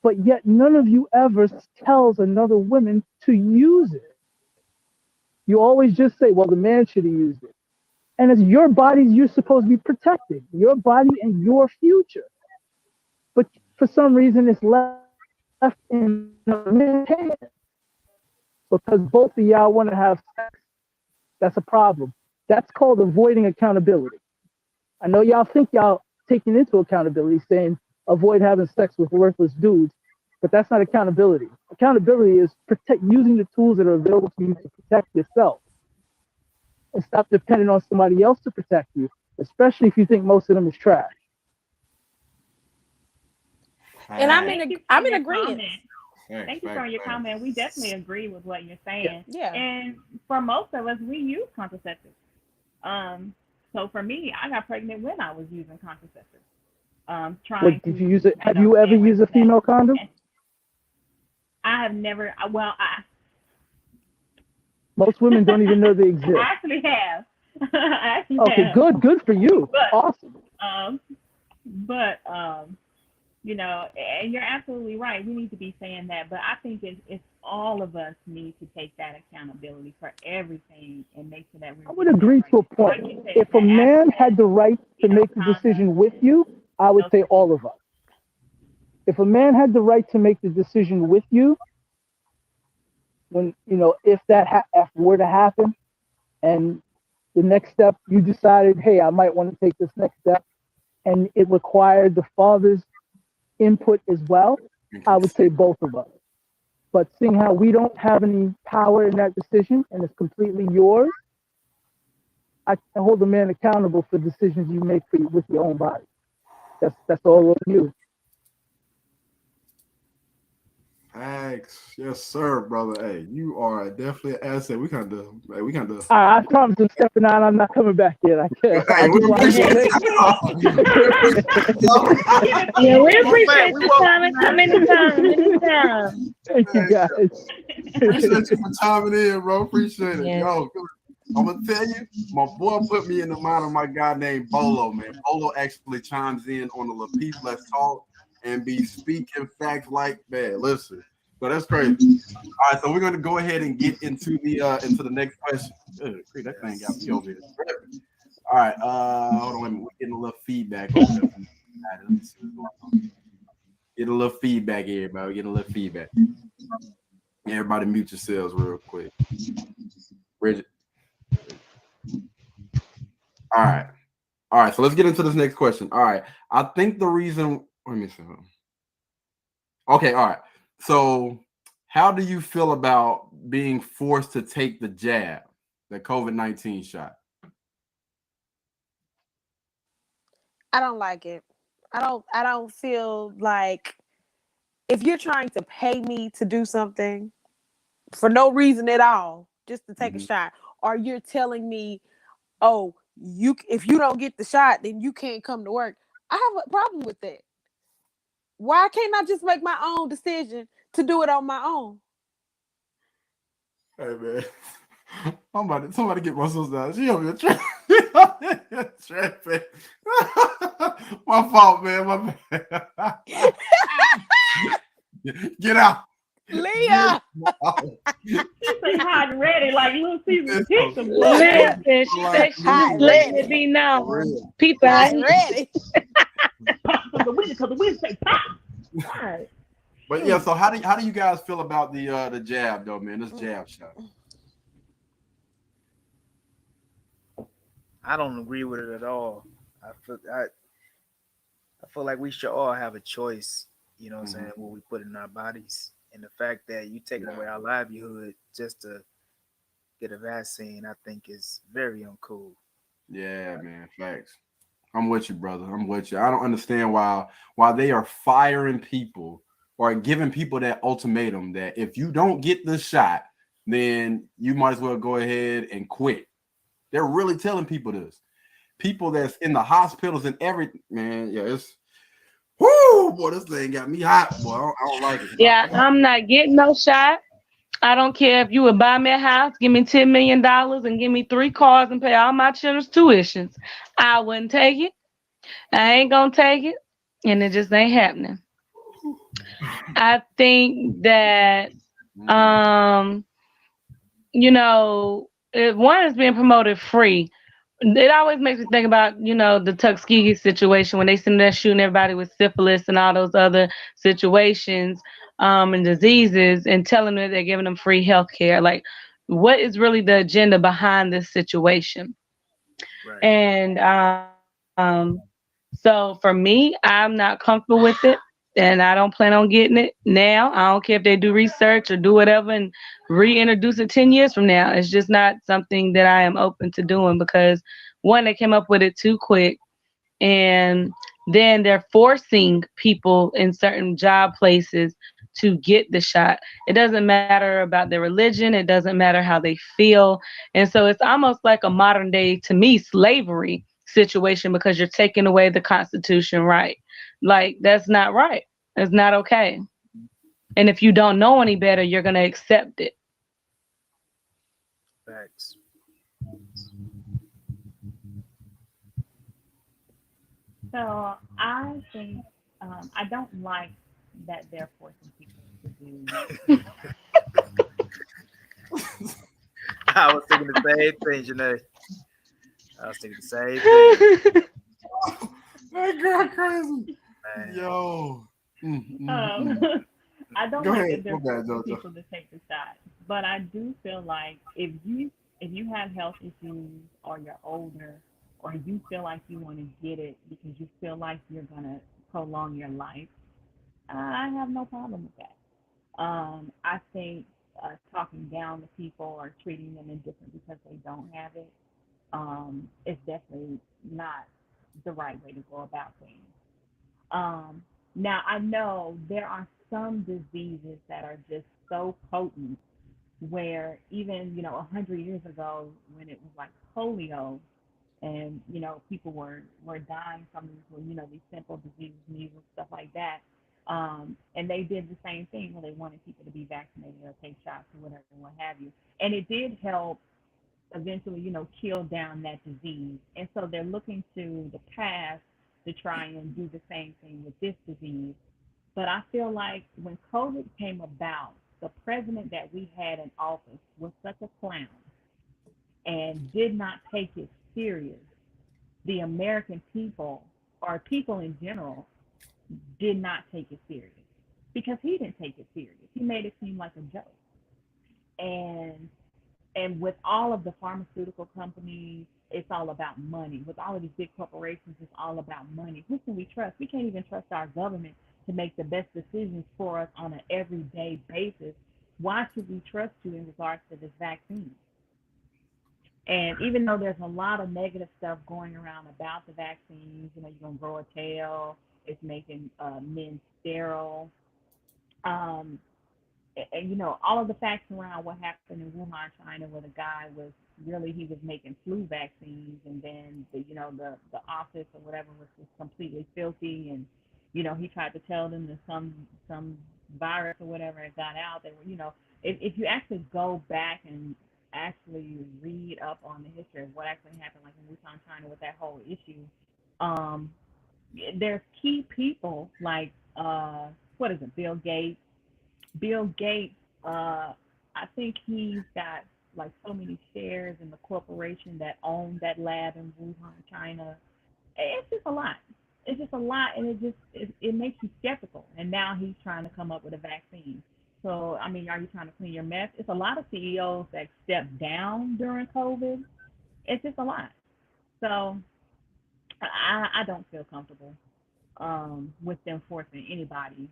But yet none of you ever tells another woman to use it. You always just say, well, the man should have used it. And it's your body you're supposed to be protecting, your body and your future. But for some reason, it's left in a man's hands. Because both of y'all want to have sex. That's a problem. That's called avoiding accountability. I know y'all think y'all taking into accountability, saying avoid having sex with worthless dudes, but that's not accountability. Accountability is using the tools that are available to you to protect yourself. And stop depending on somebody else to protect you, especially if you think most of them is trash.
And I'm in agreement.
Thank you for your comment. We definitely agree with what you're saying.
Yeah.
And for most of us, we use contraceptives. So for me, I got pregnant when I was using contraceptives.
Did you use it? Have you ever used a female condom?
I have never.
Most women don't even know they exist.
I actually have.
Okay, good for you.
But,
awesome.
And you're absolutely right. We need to be saying that, but I think it's all of us need to take that accountability for everything and make sure that we're.
I would agree to a point. If a man had the right to make the decision with you, I would say all of us. If a man had the right to make the decision with you, when if that were to happen, and the next step you decided, hey, I might want to take this next step, and it required the father's input as well, I would say both of us. But seeing how we don't have any power in that decision and it's completely yours, I hold the man accountable for decisions you make with your own body. That's all on you.
Thanks. Yes, sir, brother. Hey, you are definitely an asset. We kind of.
I promise I'm stepping out. I'm not coming back yet. I can't.
Hey, we appreciate
Yeah, we appreciate you coming anytime.
Thank you
Hey,
guys.
appreciate you for chiming in, bro. Appreciate it.
Yes.
Yo, I'm gonna tell you, my boy put me in the mind of my guy named Bolo, man. Bolo actually chimes in on the La Peep Let's Talk and be speaking facts like that. Listen, so that's crazy. All right, so we're gonna go ahead and get into the next question. Good, great, that thing got
Yes.
me over here. All right, hold on, wait a minute. We're getting a little feedback over here from let me see what's going on. Get a little feedback, everybody. Get a little feedback. Everybody mute yourselves real quick. Bridget. All right. All right. So let's get into this next question. All right. I think the reason. Let me see. Okay. All right. So, how do you feel about being forced to take the jab, the COVID-19 shot?
I don't like it. I don't feel like if you're trying to pay me to do something for no reason at all, just to take a
Mhm.
shot, or you're telling me, "Oh, you if you don't get the shot, then you can't come to work." I have a problem with that. Why can't I just make my own decision to do it on my own?
Hey man, I'm about to somebody get my sister out. She over here trapping. My fault, man. My bad. Get out. Get
Leah,
out.
She say hot and ready like Little Caesar
It's so
pizza boy.
serious.
Listen, she
Like,
said she
hot
just
and
really,
letting it
ready,
be
for
known.
real.
People
hot and
ain't.
ready.
Pop from the window because the wind say pop. Right.
But yeah,
Shoot.
so how do you guys feel about the jab though, man? This jab shot.
I don't agree with it at all. I feel like we should all have a choice, you know what I'm
Mhm.
saying, what we put in our bodies. And the fact that you taking
Yeah.
away our livelihood just to get a vaccine, I think is very uncool.
Yeah, man. Facts. I'm with you, brother. I'm with you. I don't understand why they are firing people or giving people that ultimatum that if you don't get the shot, then you might as well go ahead and quit. They're really telling people this. People that's in the hospitals and everything, man. Yeah, it's whoo, boy. This thing got me hot, boy. I don't like it.
Yeah, I'm not getting no shot. I don't care if you would buy me a house, give me $10 million, and give me 3 cars and pay all my children's tuitions. I wouldn't take it. I ain't gonna take it, and it just ain't happening. I think that
Mm-mm.
um, if one is being promoted free, it always makes me think about, the Tuskegee situation when they sitting there shooting everybody with syphilis and all those other situations, and diseases, and telling them they're giving them free health care. Like, what is really the agenda behind this situation?
Right.
And so for me, I'm not comfortable with it. And I don't plan on getting it now. I don't care if they do research or do whatever and reintroduce it 10 years from now. It's just not something that I am open to doing because, one, they came up with it too quick. And then they're forcing people in certain job places to get the shot. It doesn't matter about their religion, it doesn't matter how they feel. And so it's almost like a modern day, to me, slavery situation because you're taking away the Constitution right. Like, that's not right. It's not okay. And if you don't know any better, you're going to accept it.
Facts.
So I think I don't like that they're forcing people to do.
I was thinking the same thing, Janae. I was thinking the same thing,
That girl crazy.
man.
Yo.
Um, I don't
Go
like
ahead.
that
Go
they're
back,
forcing
Jojo.
people to take the shot, but I do feel like if you have health issues or you're older or you feel like you want to get it because you feel like you're gonna prolong your life, I have no problem with that. I think talking down to people or treating them indifferent because they don't have it is definitely not the right way to go about things. Um, Now, I know there are some diseases that are just so potent where even, 100 years ago when it was like polio and, people were dying from these, these simple diseases, measles, stuff like that. And they did the same thing where they wanted people to be vaccinated or take shots or whatever and what have you. And it did help eventually, kill down that disease. And so they're looking to the past to try and do the same thing with this disease. But I feel like when COVID came about, the president that we had in office was such a clown and did not take it serious. The American people, or people in general, did not take it serious because he didn't take it serious. He made it seem like a joke. And with all of the pharmaceutical companies, it's all about money. With all of these big corporations, it's all about money. Who can we trust? We can't even trust our government to make the best decisions for us on an everyday basis. Why should we trust you in regards to this vaccine? And even though there's a lot of negative stuff going around about the vaccines, you're going to grow a tail, it's making men sterile. Um, and all of the facts around what happened in Wuhan, China, where the guy was he was making flu vaccines, and then the office or whatever was just completely filthy, and he tried to tell them that some virus or whatever had got out. They were if you actually go back and actually read up on the history of what actually happened, like in Wuhan, China, with that whole issue, um, there's key people like what is it, Bill Gates. Bill Gates, I think he's got like so many shares in the corporation that owned that lab in Wuhan, China. It's just a lot. It's just a lot, and it makes you skeptical. And now he's trying to come up with a vaccine. So I mean, are you trying to clean your mess? It's a lot of CEOs that stepped down during COVID. It's just a lot. So I don't feel comfortable with them forcing anybody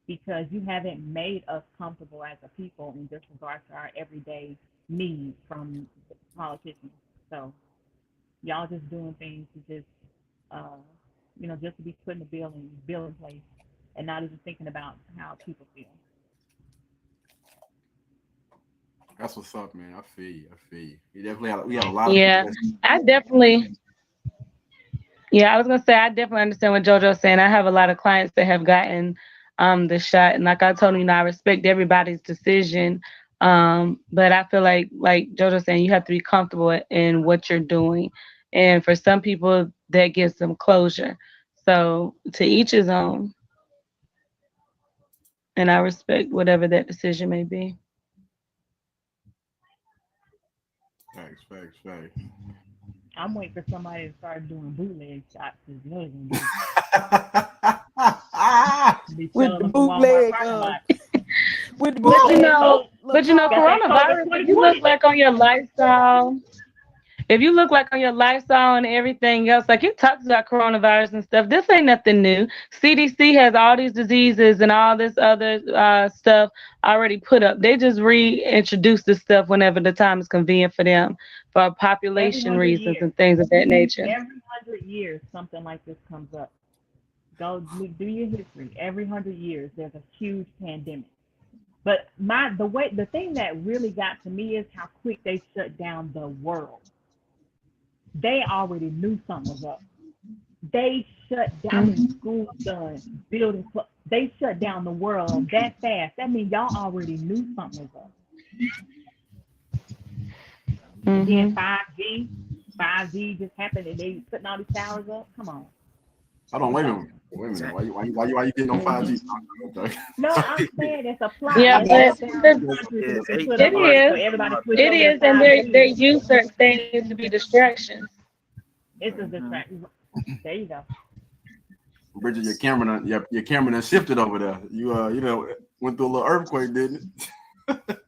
because you haven't made us comfortable as a people in just regards to our everyday needs from politicians. So y'all just doing things to just, just to be putting a bill in place and not even thinking about how people feel.
That's what's up, man. I feel you. We have a lot of
Yeah,
people.
I definitely. Yeah, I was gonna say I definitely understand what JoJo's saying. I have a lot of clients that have gotten the shot, and like I told him, I respect everybody's decision. But I feel like JoJo's saying, you have to be comfortable in what you're doing, and for some people that gives them closure. So to each his own, and I respect whatever that decision may be.
Facts.
I'm waiting for somebody to start doing bootleg shots because you know they're gonna do it. Be
With
selling
the
them in Walmart
bootleg,
parking lot.
with the
But
bootleg,
Got that COVID
coronavirus. If you look
2020.
like on your lifestyle, if you look like on your lifestyle and everything else, like you talked about coronavirus and stuff, this ain't nothing new. CDC has all these diseases and all this other stuff already put up. They just reintroduce this stuff whenever the time is convenient for them, for
Every
population
100
reasons
years.
and things of that nature.
Every 100 years, something like this comes up. Go do your history. Every 100 years, there's a huge pandemic. But the thing that really got to me is how quick they shut down the world. They already knew something was up. They shut down. I mean,
Hmm.
schools done, buildings. They shut down the world that fast. That means y'all already knew something was up. And then
Hmm.
5G just happened, and they putting all these towers up. Come on,
Hold on,
it's
wait a
over.
minute. Why you getting on 5G?
No, I'm saying it's a plot.
Yeah,
They
but
shut down the
the-
country so they
It's
can put
it
up all this, so
is,
everybody switch
it
over to
is, and they
5G.
use certain things to be distractions.
It's a distraction. There you go.
Bridget, your camera done shifted over there. Went through a little earthquake, didn't it?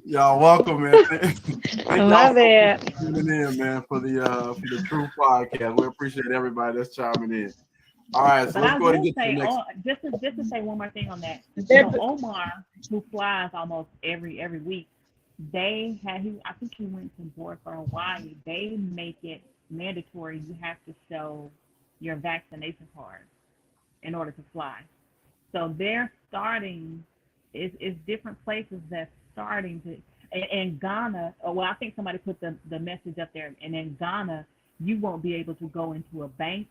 Y'all welcome, man. Thank y'all
My
so much
bad.
for tuning in, man, for the Truth podcast. We appreciate everybody that's chiming in. All right, so
But
let's
I
go ahead and
will
get to the
say,
next.
just to say one more thing on that.
That-
Omar, who flies almost every week, I think he went to board for Hawaii. They make it mandatory. You have to show your vaccination card in order to fly. So they're starting. Is different places that's starting to. In Ghana, well, I think somebody put the message up there. And in Ghana, you won't be able to go into a bank.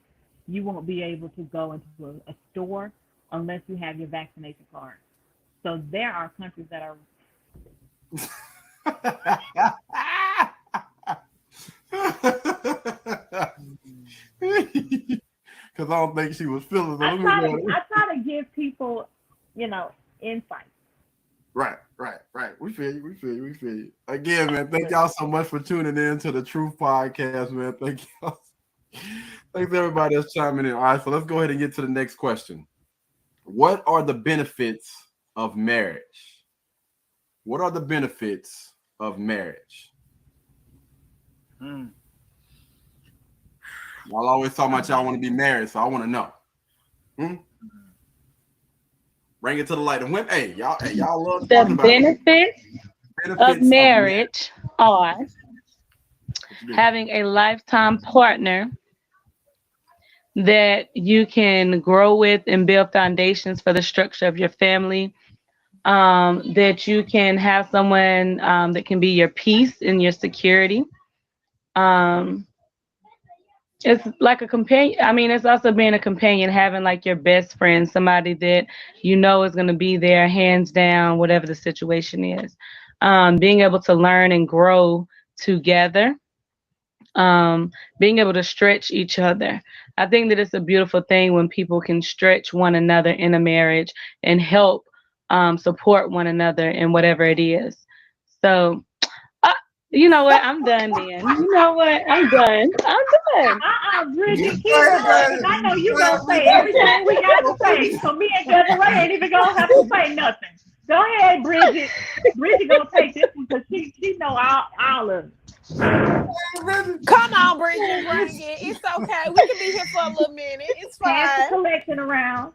You won't be able to go into a store unless you have your vaccination card. So there are countries that are
Because I don't think she was feeling it.
I
Let me
try to
go.
I try to give people, insight.
Right. We feel you. We feel you. Again, man, thank y'all so much for tuning in to the Truth Podcast, man. Thank y'all. Thanks everybody that's chiming in. All right, so let's go ahead and get to the next question. What are the benefits of marriage? What are the benefits of marriage? Y'all always talk about y'all want to be married, so I want to know. Bring it to the light. And when, y'all love talking about
benefits of marriage are having a lifetime partner that you can grow with and build foundations for the structure of your family. That you can have someone that can be your peace and your security. It's like a companion. I mean, it's also being a companion, having like your best friend, somebody that you know is going to be there, hands down, whatever the situation is. Being able to learn and grow together, being able to stretch each other. I think that it's a beautiful thing when people can stretch one another in a marriage and help support one another in whatever it is. So, you know what? I'm done then. You know what? I'm done. I'm done.
Bridget, keep going, because I know you gonna say everything we got to say. So me and Desiree ain't even gonna have to say nothing. Go ahead, Bridget. Bridget gonna take this one because she know all of it.
Come on, Bridget, bring it. It's okay. We can be here for a little minute. It's
Pass the
fine.
collection around.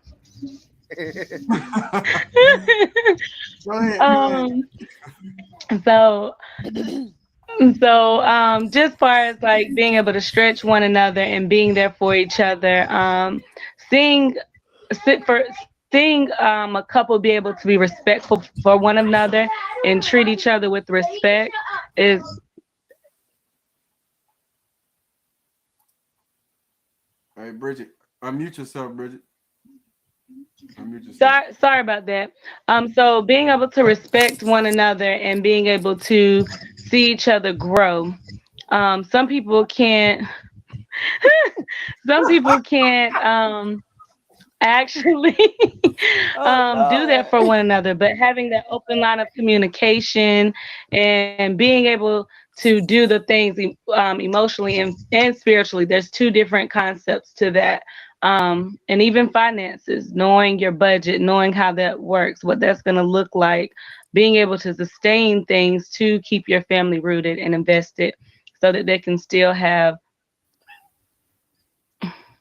Go ahead.
So just far as like being able to stretch one another and being there for each other, seeing a couple be able to be respectful for one another and treat each other with respect is.
Hey, Bridget, unmute yourself, Bridget. Unmute yourself.
Sorry about that. So being able to respect one another and being able to see each other grow. Some people can't. Some people can't actually do that for one another, but having that open line of communication and being able to do the things emotionally and spiritually, there's two different concepts to that. And even finances, knowing your budget, knowing how that works, what that's going to look like, being able to sustain things to keep your family rooted and invested so that they can still have.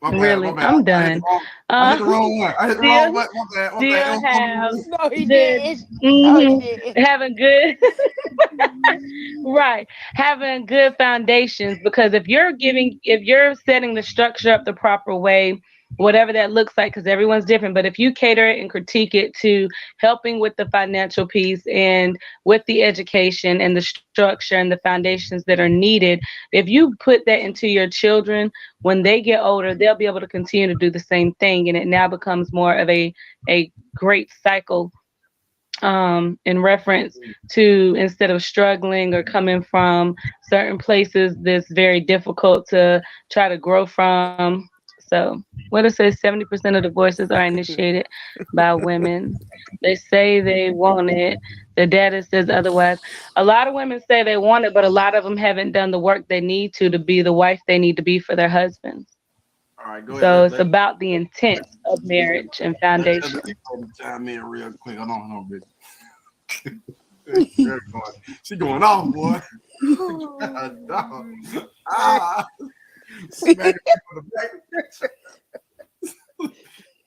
Really, I'm done.
I hit the wrong one. I hit the wrong one.
Still have
No, he did.
having good right, having good foundations, because if you're setting the structure up the proper way, whatever that looks like, because everyone's different, but if you cater it and critique it to helping with the financial piece and with the education and the structure and the foundations that are needed, if you put that into your children, when they get older, they'll be able to continue to do the same thing, and it now becomes more of a great cycle, in reference to, instead of struggling or coming from certain places that's very difficult to try to grow from. So what it says, 70% of divorces are initiated by women. They say they want it. The data says otherwise. A lot of women say they want it, but a lot of them haven't done the work they need to be the wife they need to be for their husbands.
All right, go ahead.
So it's about the intent of marriage and foundation.
Chime in real quick. Hold on, bitch. She going off, boy.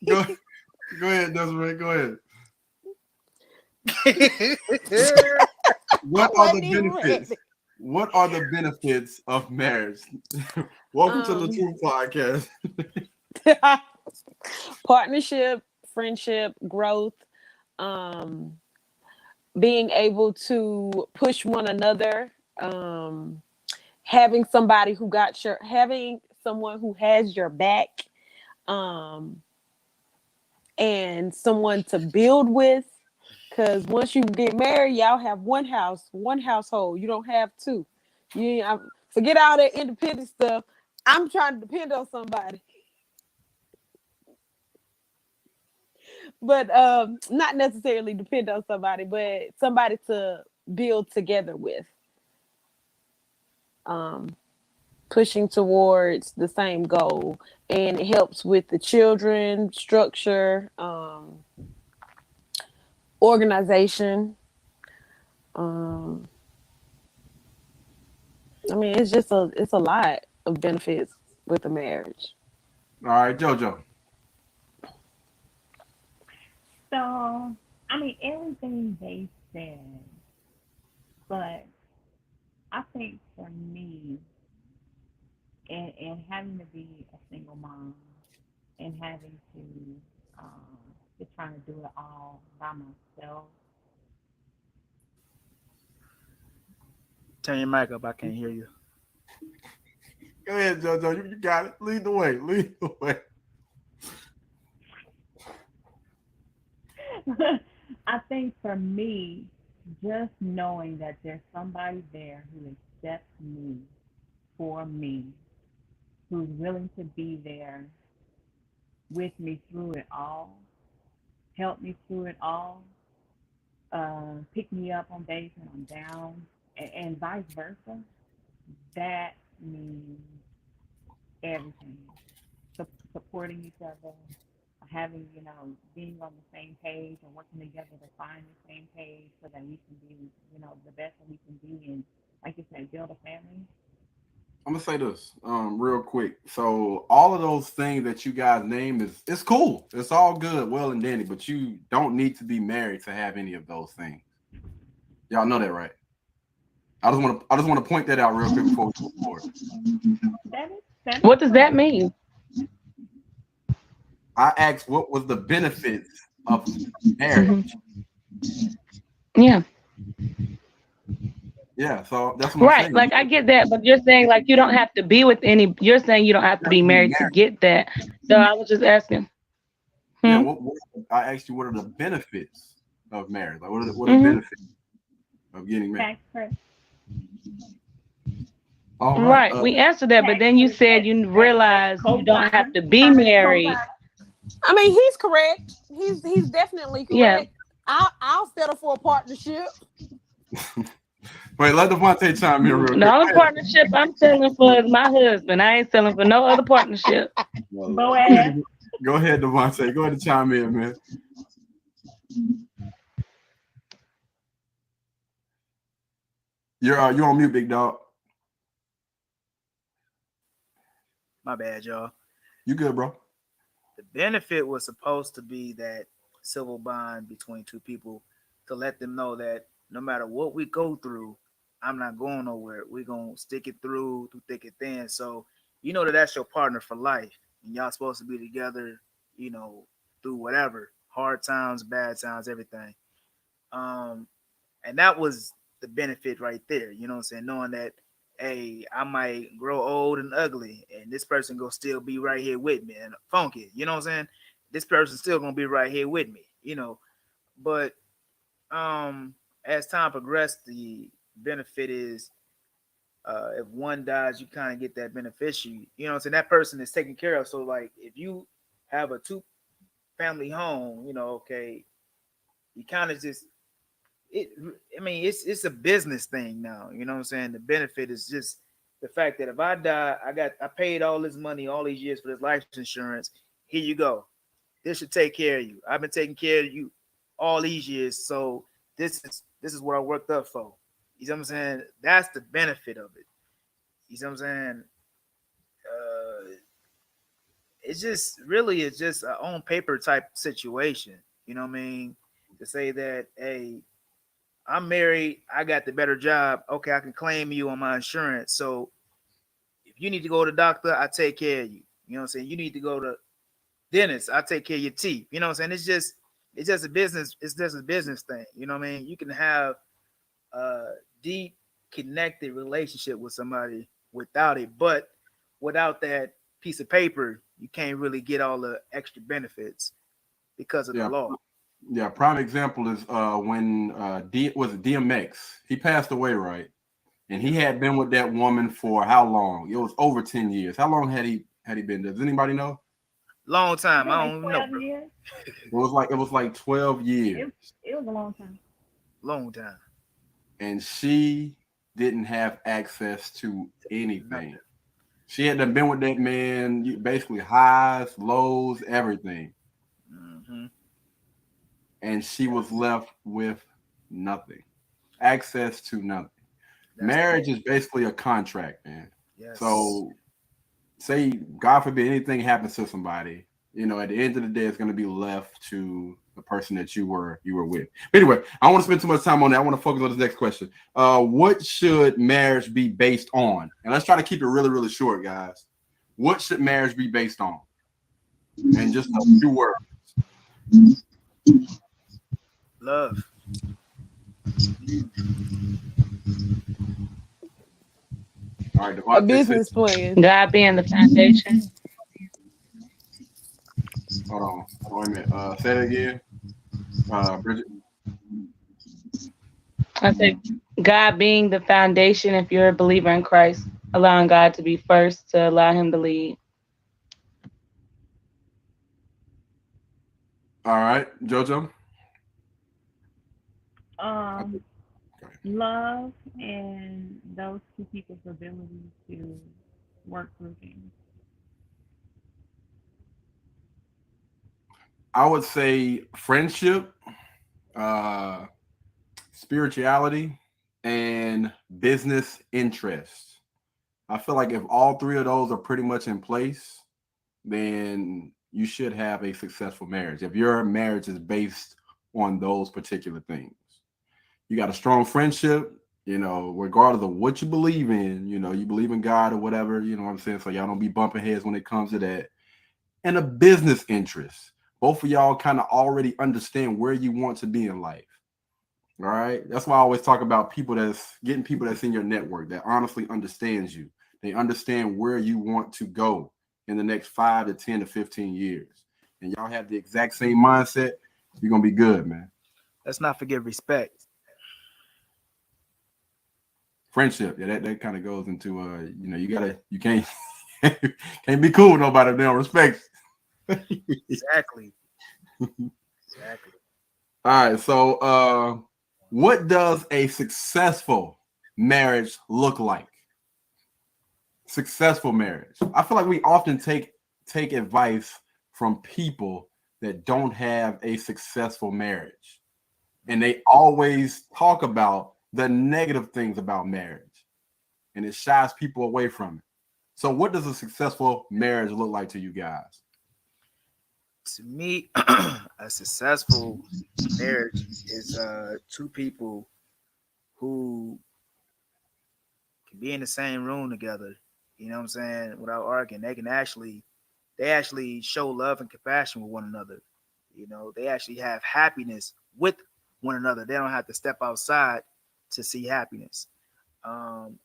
Go ahead, Desiree. Go ahead. What are the benefits? What are the benefits of marriage? Welcome to the Truth Podcast.
Partnership, friendship, growth, being able to push one another, having someone who has your back, and someone to build with. Because once you get married, y'all have one house, one household. You don't have two. Forget all that independent stuff. I'm trying to depend on somebody, but not necessarily depend on somebody, but somebody to build together with. Um, Pushing towards the same goal, and it helps with the children structure, organization. Um, I mean, it's a lot of benefits with a marriage.
All right, JoJo.
So, I mean, everything they said, but I think for me, and having to be a single mom and having um, to trying to do it all by myself.
Turn your mic up. I can't hear you.
Go ahead, JoJo. You got it. Lead the way. Lead the way.
I think for me, just knowing that there's somebody there who accepts me for me, who's willing to be there with me through it all, help me through it all, pick me up on days when I'm down, and vice versa, that means everything. Supporting each other, having, being on the same page and working together to find the same page so that we can be, the best that we can be and, like you said, build a family.
I'm gonna say this real quick. So all of those things that you guys named it's cool. It's all good, well and dandy, but you don't need to be married to have any of those things. Y'all know that, right? I just want to point that out real quick before we move forward.
That is
What does that
correct.
mean?
I asked what was the benefits of marriage.
Yeah.
Yeah, so that's what I'm
Right.
saying.
Like I get that, but you're saying like you don't have to be with any. You're saying you don't have
You
to
have
be
to be
married to
married.
get that. So I was just asking.
Yeah,
Hmm.
I asked you what are the benefits of marriage? Like what are the
Hmm.
benefits of getting married?
Tax credit.
All right.
Right. We answered that, but
Tax
then you
credit.
said you
That
realize you don't have
co-sign.
to be married.
Co-sign.
I mean, he's correct. He's definitely
Yeah.
correct. I'll settle for a partnership.
Wait, let Devontae chime in real
The
quick.
only partnership I'm selling for is my husband. I ain't selling for no other partnership.
Boaz.
Go ahead, Devontae. Go ahead and chime in, man. You're on mute, big dog.
My bad, y'all.
You good, bro?
The benefit was supposed to be that civil bond between two people to let them know that no matter what we go through, I'm not going nowhere. We're going to stick it through thick and thin. So, that's your partner for life. And y'all supposed to be together, you know, through whatever hard times, bad times, everything. Um, and that was the benefit right there. You know what I'm saying? Knowing that, hey, I might grow old and ugly, and this person gonna still be right here with me and funky. You know what I'm saying? This person's still gonna be right here with me. But as time progressed, the benefit is if one dies, you kind of get that beneficiary. You know what I'm saying? That person is taken care of. So like if you have a two family home, okay, you kind of just it I mean it's a business thing now. You know what I'm saying? The benefit is just the fact that if I die, I paid all this money all these years for this life insurance. Here you go. This should take care of you. I've been taking care of you all these years. So this is what I worked up for. You know what I'm saying? That's the benefit of it. You know what I'm saying? It's just a on paper type situation. You know what I mean? To say that, hey, I'm married. I got the better job. Okay, I can claim you on my insurance. So if you need to go to the doctor, I take care of you. You know what I'm saying? You need to go to dentist, I take care of your teeth. You know what I'm saying? It's just a business. It's just a business thing. You know what I mean? You can have a deep connected relationship with somebody without it, but without that piece of paper, you can't really get all the extra benefits. because of the
Yeah,
law.
yeah. Prime example is when was it DMX? He passed away, right? And he had been with that woman for how long? It was over 10 years. How long had he been? Does anybody know?
Long time. I
Like
don't know,
12
bro.
years.
It was like 12
It,
years.
it was a long time.
Long time.
And she didn't have access to anything.
Nothing.
She had been with that man, basically highs, lows, everything.
Hmm.
And she was left with nothing. Access to nothing.
That's the
Marriage is basically a contract, man.
yes.
So say God forbid anything happens to somebody, at the end of the day, it's going to be left to the person that you were with. But anyway, I don't want to spend too much time on that. I want to focus on this next question. What should marriage be based on? And let's try to keep it really, really short, guys. What should marriage be based on? And just a few words.
Love.
All right,
A
Devontae said,
business plan.
God being the foundation.
hold on. Wait a minute. Say it again. Bridget.
I said, God being the foundation, if you're a believer in Christ, allowing God to be first to allow Him to lead.
All right, JoJo.
Um,
Okay.
Love and those two people's ability to work through things.
I would say friendship, uh, spirituality, and business interests. I feel like if all three of those are pretty much in place, then you should have a successful marriage. If your marriage is based on those particular things, you got a strong friendship, regardless of what you believe in, you believe in God or whatever, you know what I'm saying? So y'all don't be bumping heads when it comes to that. And a business interest. Both of y'all kind of already understand where you want to be in life. All right. That's why I always talk about people that's in your network that honestly understands you. They understand where you want to go in the next 5 to 10 to 15 years. And y'all have the exact same mindset, you're gonna be good, man.
Let's not forget respect.
Friendship, yeah, that kind of goes into you can't can't be cool with nobody if they don't respect.
Exactly. Exactly.
All right, so what does a successful marriage look like? Successful marriage. I feel like we often take advice from people that don't have a successful marriage, and they always talk about the negative things about marriage, and it shies people away from it. So, what does a successful marriage look like to you guys?
To me, a successful marriage is two people who can be in the same room together, you know what I'm saying, without arguing. They actually show love and compassion with one another. They actually have happiness with one another. They don't have to step outside to see happiness. Um,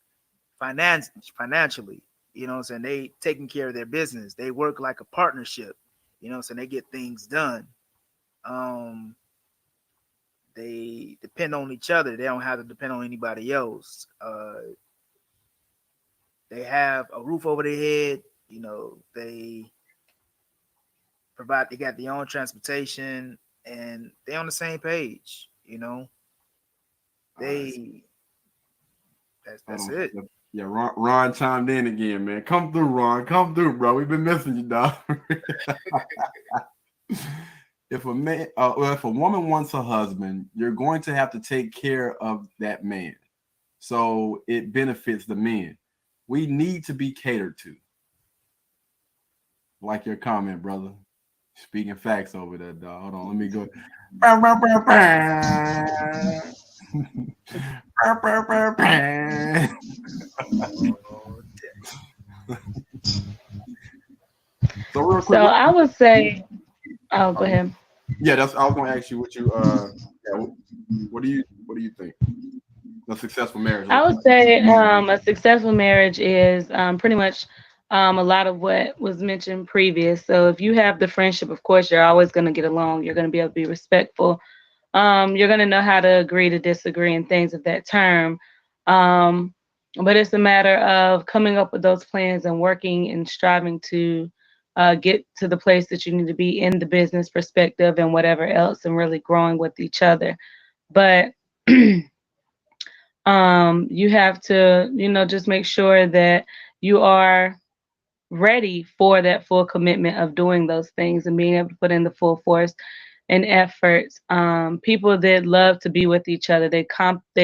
financially, what I'm saying, they taking care of their business. They work like a partnership, what I'm saying, they get things done. Um, they depend on each other. They don't have to depend on anybody else. They have a roof over their head. They provide. They got their own transportation, and they on the same page.
All right,
They
hold
that's
on.
it.
Yeah, Ron chimed in again, man. Come through, Ron. Come through, bro. We've been missing you, dog. If a woman wants a husband, you're going to have to take care of that man. So it benefits the men. We need to be catered to. Like your comment, brother. Speaking facts over there, dog. Hold on, let me go.
Oh,
So real
So
quick,
I would say, oh, go ahead.
yeah, I was gonna ask you what you yeah, what do you think a successful marriage
I
looks
would
like?
say a successful marriage is pretty much a lot of what was mentioned previous. So if you have the friendship, of course, you're always going to get along. You're going to be able to be respectful. You're going to know how to agree to disagree and things of that term. Um, but it's a matter of coming up with those plans and working and striving to get to the place that you need to be in the business perspective and whatever else, and really growing with each other. But you have to, just make sure that you are ready for that full commitment of doing those things and being able to put in the full force and efforts. People that love to be with each other, they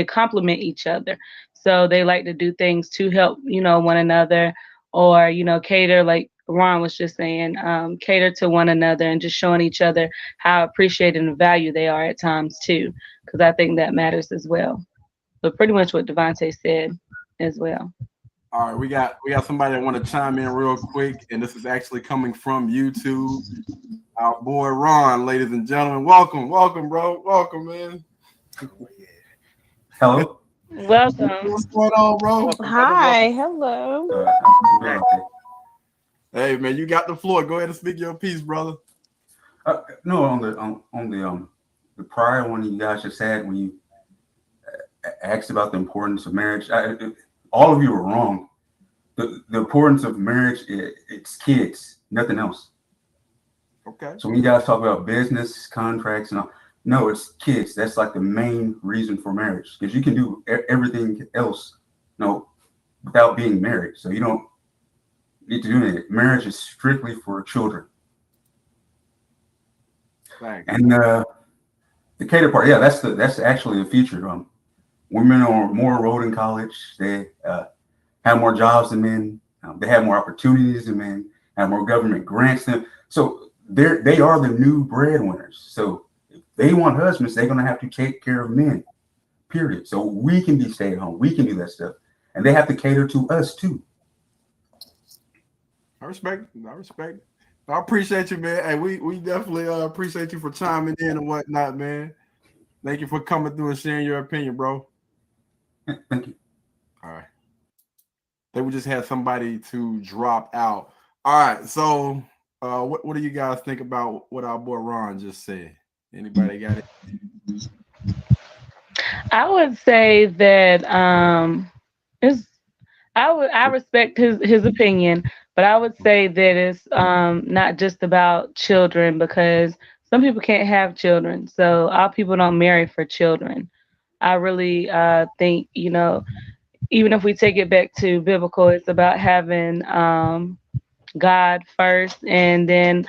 complement each other. So they like to do things to help, one another, or cater, like Ron was just saying, cater to one another and just showing each other how appreciated and valued they are at times too, because I think that matters as well. But pretty much what Devontae said as well.
All right, we got somebody that want to chime in real quick, and this is actually coming from YouTube. Our boy Ron, ladies and gentlemen, welcome, bro, welcome, man.
Hello.
Welcome.
What's going on, bro?
Hi, hello.
Hey, man, you got the floor. Go ahead and speak your piece, brother.
No, on the prior one you guys just had when you asked about the importance of marriage, all of you were wrong. The importance of marriage, it's kids, nothing else.
Okay.
So when you guys talk about business, contracts, and all, no, it's kids. That's like the main reason for marriage, because you can do everything else, without being married. So you don't need to do anything. Marriage is strictly for children.
Thanks.
And the cater part, yeah, that's actually the future. Women are more enrolled in college. They have more jobs than men. They have more opportunities than men. Have more government grants than. So they are the new breadwinners. So if they want husbands, they're gonna have to take care of men. Period. So we can be stay at home. We can do that stuff, and they have to cater to us too.
I respect it. I appreciate you, man. Hey, we definitely appreciate you for chiming in and whatnot, man. Thank you for coming through and sharing your opinion, bro.
Thank you.
All right. They would just have somebody to drop out. All right. So what do you guys think about what our boy Ron just said? Anybody got it?
I would say that it's I respect his opinion, but I would say that it's not just about children, because some people can't have children. So all people don't marry for children. I really think, even if we take it back to biblical, it's about having God first, and then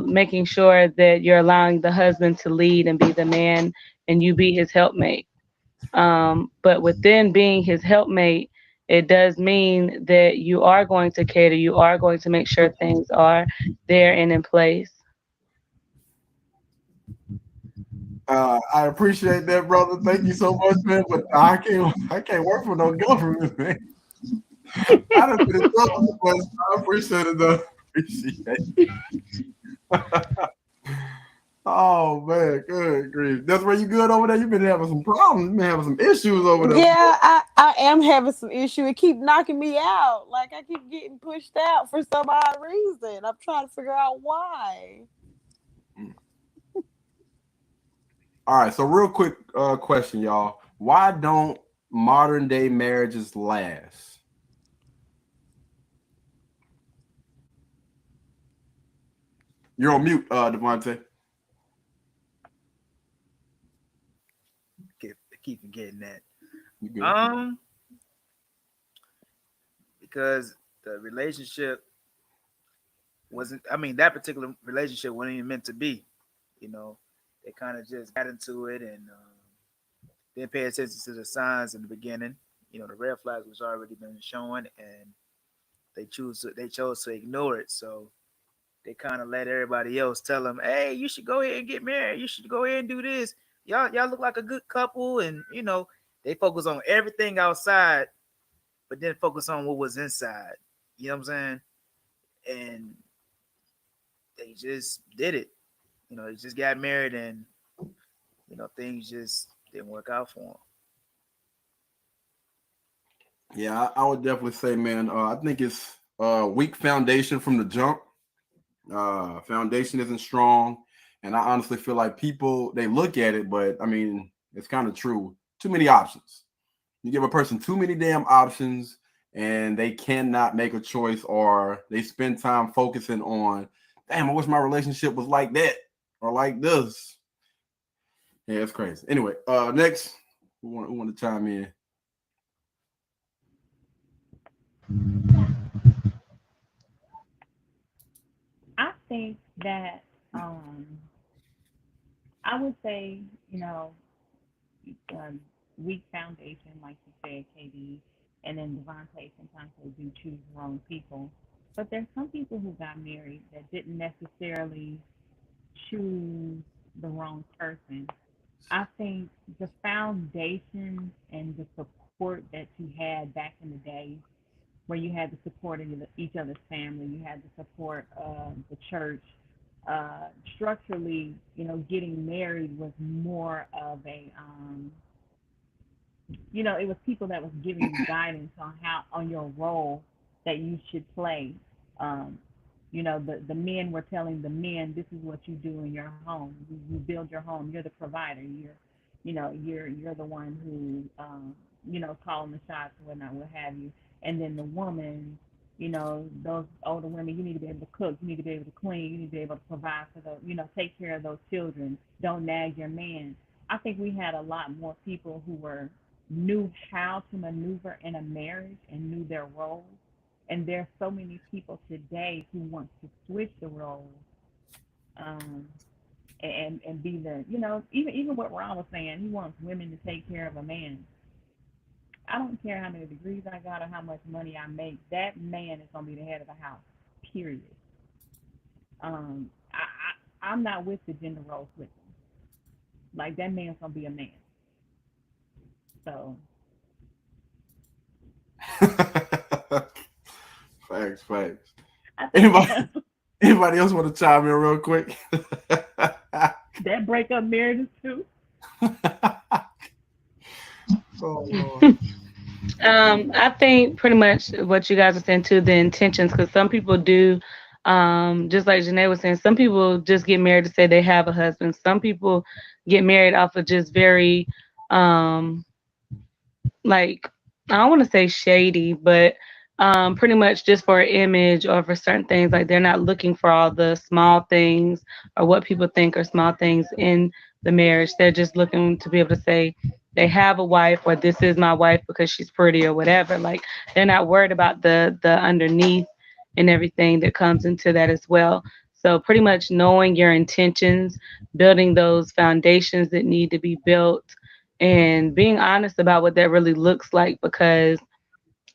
making sure that you're allowing the husband to lead and be the man, and you be his helpmate. But within being his helpmate, it does mean that you are going to cater, you are going to make sure things are there and in place.
I appreciate that, brother. Thank you so much, man. But I can't work for no government, man. I done been in trouble, but I appreciate it though. Appreciate it. Oh man, good grief. That's where you good over there. You've been having some problems. You've been having some issues over there.
Yeah, I am having some issue. It keep knocking me out. Like I keep getting pushed out for some odd reason. I'm trying to figure out why.
All right, so real quick question, y'all. Why don't modern day marriages last? You're on mute, Devontae.
Keep forgetting that.
You good?
Because the relationship wasn't. I mean, that particular relationship wasn't even meant to be. You know, they kind of just got into it and didn't pay attention to the signs in the beginning. You know, the red flags was already been shown, and they chose to ignore it. So they kind of let everybody else tell them, "Hey, you should go ahead and get married. You should go ahead and do this. Y'all look like a good couple." And they focus on everything outside, but then focus on what was inside. You know what I'm saying? And they just did it. They just got married, and things just didn't work out for them.
Yeah, I would definitely say, man, I think it's weak foundation from the jump. Foundation isn't strong, and I honestly feel like people they look at it, but I mean it's kind of true. Too many options. You give a person too many damn options, and they cannot make a choice, or they spend time focusing on, damn, I wish my relationship was like that or like this. Yeah, it's crazy. Anyway, next, who want to chime in?
I think that um, I would say, you know, um, weak foundation, like you said, KD, and then Devontae, sometimes they do choose wrong people. But there's some people who got married that didn't necessarily choose the wrong person. I think the foundation and the support that you had back in the day, where you had the support of each other's family, you had the support of the church. Structurally, getting married was more of a it was people that was giving you guidance on your role that you should play. Um, the men were telling the men, this is what you do in your home. You build your home. You're the provider. You're the one who calling the shots and whatnot, what have you. And then the woman, those older women, you need to be able to cook. You need to be able to clean. You need to be able to provide for those, take care of those children. Don't nag your man. I think we had a lot more people who knew how to maneuver in a marriage and knew their roles. And there's so many people today who want to switch the roles, um, and be the, even what Ron was saying, he wants women to take care of a man. I don't care how many degrees I got or how much money I make. That man is gonna be the head of the house. Period. I'm not with the gender role switching. Like that man's gonna be a man. So
Facts.
I think
Anybody else want to chime in real quick?
that break up marriages too.
Oh Lord.
I think pretty much what you guys are saying too, the intentions, because some people do, just like Janae was saying, some people just get married to say they have a husband. Some people get married off of just very, um, like, I don't want to say shady, but pretty much just for an image or for certain things. Like they're not looking for all the small things or what people think are small things in the marriage. They're just looking to be able to say they have a wife or this is my wife because she's pretty or whatever. Like they're not worried about the underneath and everything that comes into that as well. So pretty much knowing your intentions, building those foundations that need to be built, and being honest about what that really looks like, because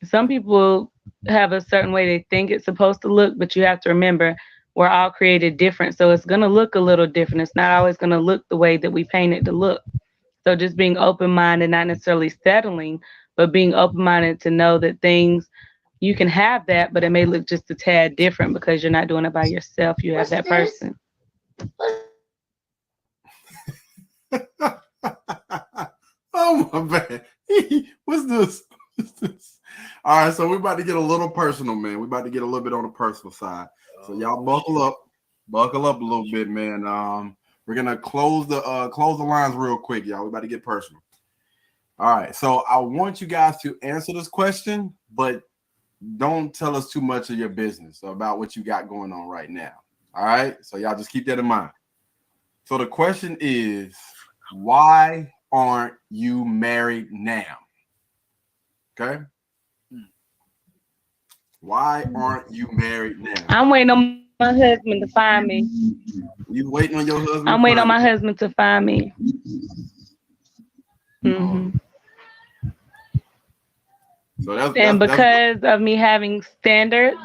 some people have a certain way they think it's supposed to look, but you have to remember we're all created different. So it's going to look a little different. It's not always going to look the way that we paint it to look. So just being open minded, not necessarily settling, but being open minded to know that things, you can have that, but it may look just a tad different because you're not doing it by yourself. You have that person.
Oh my bad. What's this? What's this? All right, so we're about to get a little personal, man. We're about to get a little bit on the personal side. So y'all buckle up a little bit, man. We're gonna close the lines real quick, y'all. We're about to get personal. All right, so I want you guys to answer this question, but don't tell us too much of your business about what you got going on right now. All right, so y'all just keep that in mind. So the question is, why aren't you married now? Okay. Why aren't you married now?
I'm waiting on my husband to find me.
You waiting on your husband?
I'm waiting on my husband to find me.
Mm-hmm. So
and because of me having standards,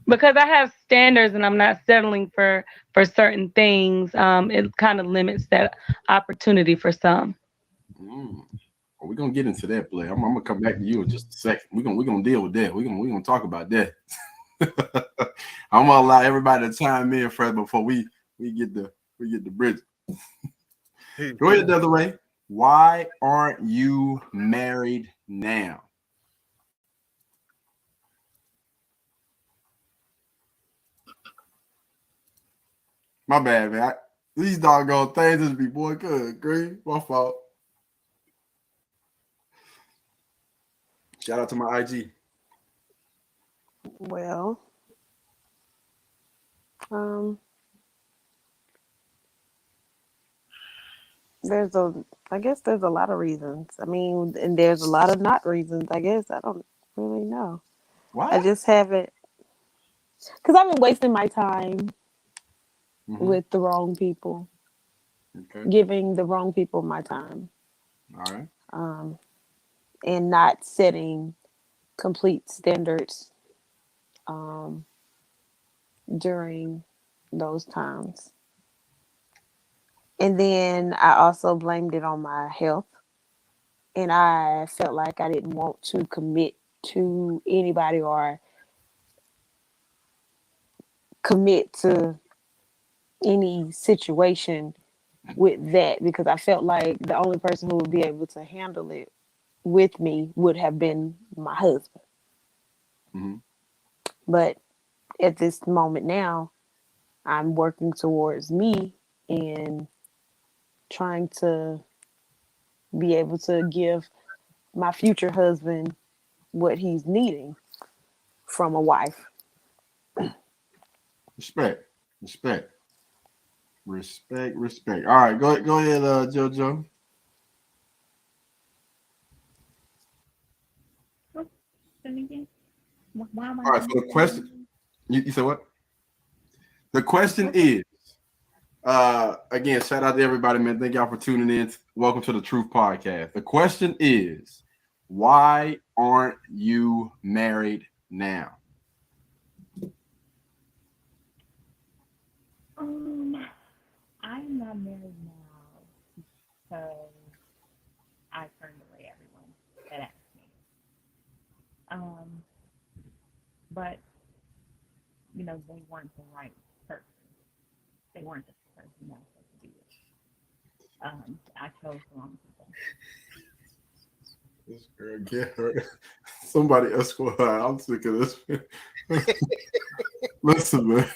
because I have standards and I'm not settling for certain things, it kind of limits that opportunity for some.
Well, we're gonna get into that, Blair. I'm gonna come back to you in just a second. We're gonna deal with that. We're gonna talk about that. I'm gonna allow everybody to chime in first before we get the bridge. Go ahead, Desiree. Why aren't you married now? My bad, man. These doggone things just be boy good. Green, my fault. Shout out to my IG.
Well, there's a, I guess there's a lot of reasons. I mean, and there's a lot of not reasons. I guess I don't really know.
What?
I just haven't, because I've been wasting my time with the wrong people, giving the wrong people my time.
All right.
And not setting complete standards during those times. And then I also blamed it on my health. And I felt like I didn't want to commit to anybody or commit to any situation with that, because I felt like the only person who would be able to handle it with me would have been my husband. But at this moment now, I'm working towards me and trying to be able to give my future husband what he's needing from a wife.
Respect. All right, go ahead, JoJo. All right, so the question, you said what? The question is, again, shout out to everybody, man. Thank y'all for tuning in. Welcome to the Truth Podcast. The question is, why aren't you married now?
I'm not married now because I turned away everyone that asked me. But they weren't the right person. They weren't the person I was supposed to be with. I chose the wrong people.
This girl get her. Somebody escort her. I'm sick of this. Listen, man.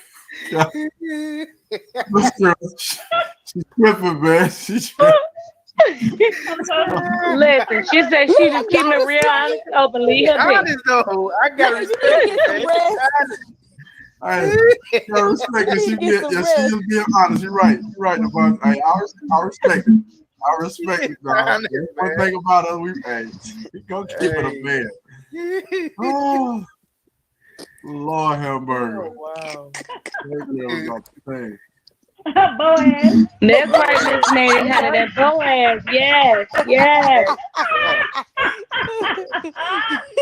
This girl, she's tripping, man. She's tripping.
Listen, she said she just keeping it real honest, open, leave her be.
Honest though, I gotta respect it.
I respect it. She just being honest. You're right. Devon. Hey, I respect it. I respect it, dog. One thing about us, we gonna keep it a man. Oh, Lord have mercy.
Oh,
wow.
Boaz.
That's right, Miss Nate. Honey, that Boaz. Yes.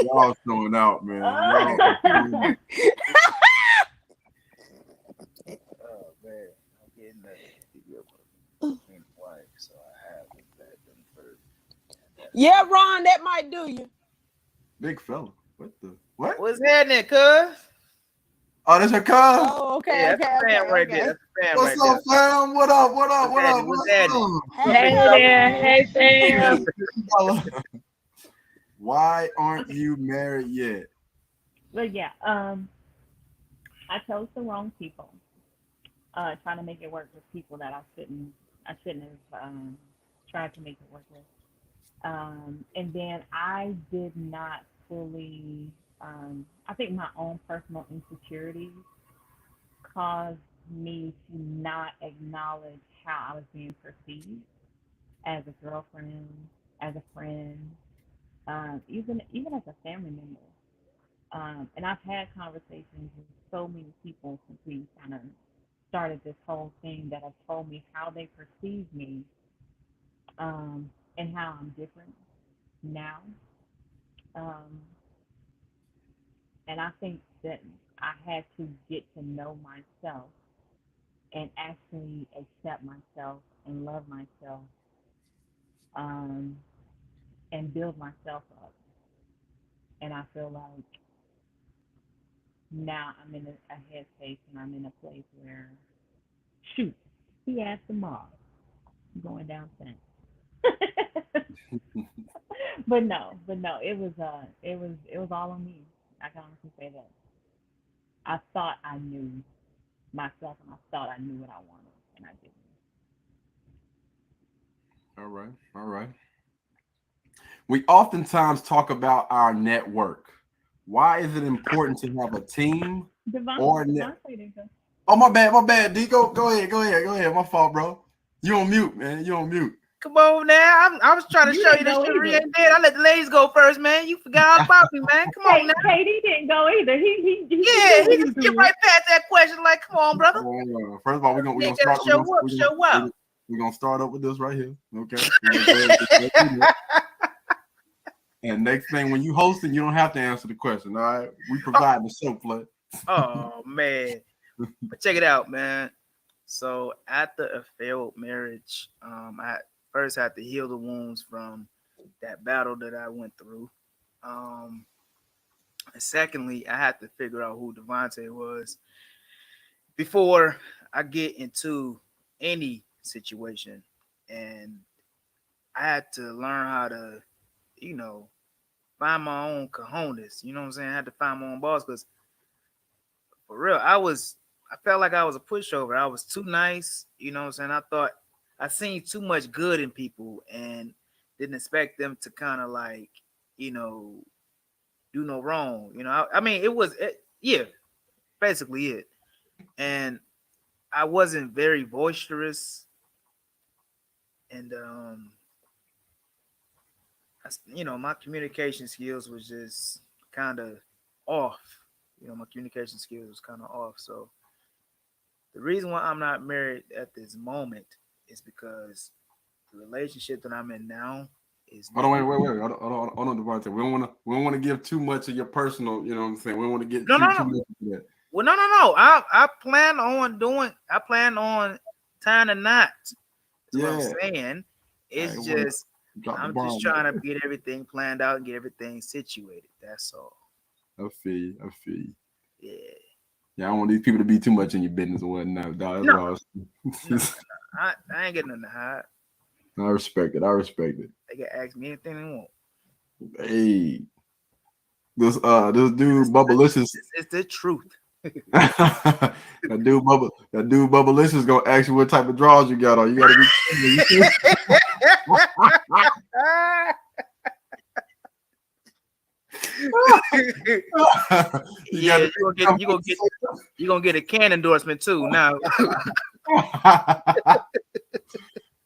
Y'all showing out, man.
Oh man, I'm getting that wife, so I have to let them first.
Yeah, Ron, that might do you.
Big fella. What?
What's happening, cuz?
Oh, that's her cuz?
Oh, okay.
Yeah, that's a fan right there.
What's up, fam? What up?
What's happening?
Hey there. Hey, Sam.
Why aren't you married yet?
But yeah, I chose the wrong people. Trying to make it work with people that I shouldn't have tried to make it work with. And then I did not fully. I think my own personal insecurities caused me to not acknowledge how I was being perceived as a girlfriend, as a friend, even as a family member. And I've had conversations with so many people since we kind of started this whole thing that have told me how they perceive me, and how I'm different now. Um, and I think that I had to get to know myself and actually accept myself and love myself, um, and build myself up. And I feel like now I'm in a headspace and I'm in a place where, shoot, he asked tomorrow, going down south. but no, it was all on me. I can honestly say that. I thought I knew, myself, and I thought I knew what I wanted, and I didn't.
All right. All right. We oftentimes talk about our network. Why is it important to have a team or net? Oh, my bad, my bad. D, go ahead, go ahead, go ahead. My fault, bro. You on mute, man. You on mute.
Come on now. I was trying to show you that chivalry ain't dead. I let the ladies go first, man. You forgot all about me, man. Come on now.
KD didn't go either. He
Yeah, he just get right past that question. Like, come on, brother.
First of all, we're gonna start. We're gonna start up with this right here. Okay. And next thing, when you hosting, you don't have to answer the question. All right. We provide the show flood.
Oh man. But check it out, man. So after a failed marriage, I first had to heal the wounds from that battle that I went through. And secondly, I had to figure out who Devontae was before I get into any situation. And I had to learn how to, you know, find my own cojones. You know what I'm saying? I had to find my own boss because for real, I felt like I was a pushover. I was too nice. You know what I'm saying? I thought I seen too much good in people and didn't expect them to kind of like, you know, do no wrong. You know, I mean, yeah, basically it. And I wasn't very boisterous, and you know, my communication skills was just kind of off. You know, my communication skills was kind of off. So the reason why I'm not married at this moment is because the relationship that I'm in now is.
Hold on, wait. Hold on, Devontae. We don't want to give too much of your personal. You know what I'm saying? We don't want to get too much of that.
Well, no. I plan on tying a knot. That's what I'm saying. It's just I'm just trying to get everything planned out and get everything situated. That's all.
I feel you.
Yeah.
Yeah, I don't want these people to be too much in your business or whatnot, dog.
No. I ain't getting nothing to hide.
I respect it.
They can ask me anything they want.
Hey, this dude Bubbalicious.
It's the truth.
that dude Bubbalicious gonna ask you what type of draws you got on. You gotta be.
You're gonna get a can endorsement too now.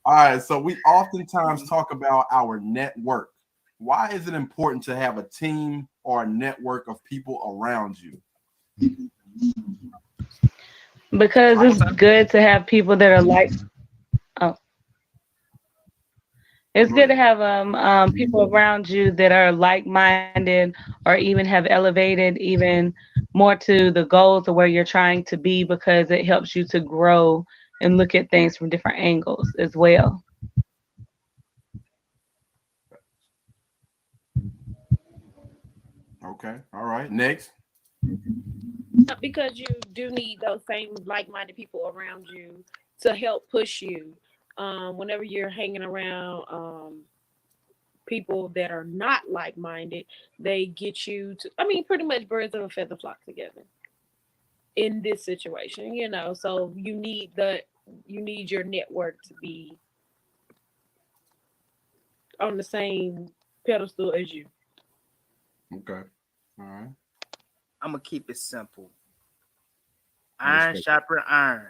All right, so we oftentimes talk about our network. Why is it important to have a team or a network of people around you?
Because it's good to have people that are like. It's good to have people around you that are like-minded or even have elevated even more to the goals of where you're trying to be, because it helps you to grow and look at things from different angles as well.
Okay. All right. Next.
Because you do need those same like-minded people around you to help push you. Whenever you're hanging around people that are not like-minded, they get you to, I mean, pretty much birds of a feather flock together in this situation, you know. So you need your network to be on the same pedestal as you.
Okay. All right.
I'm gonna keep it simple. Iron sharper iron.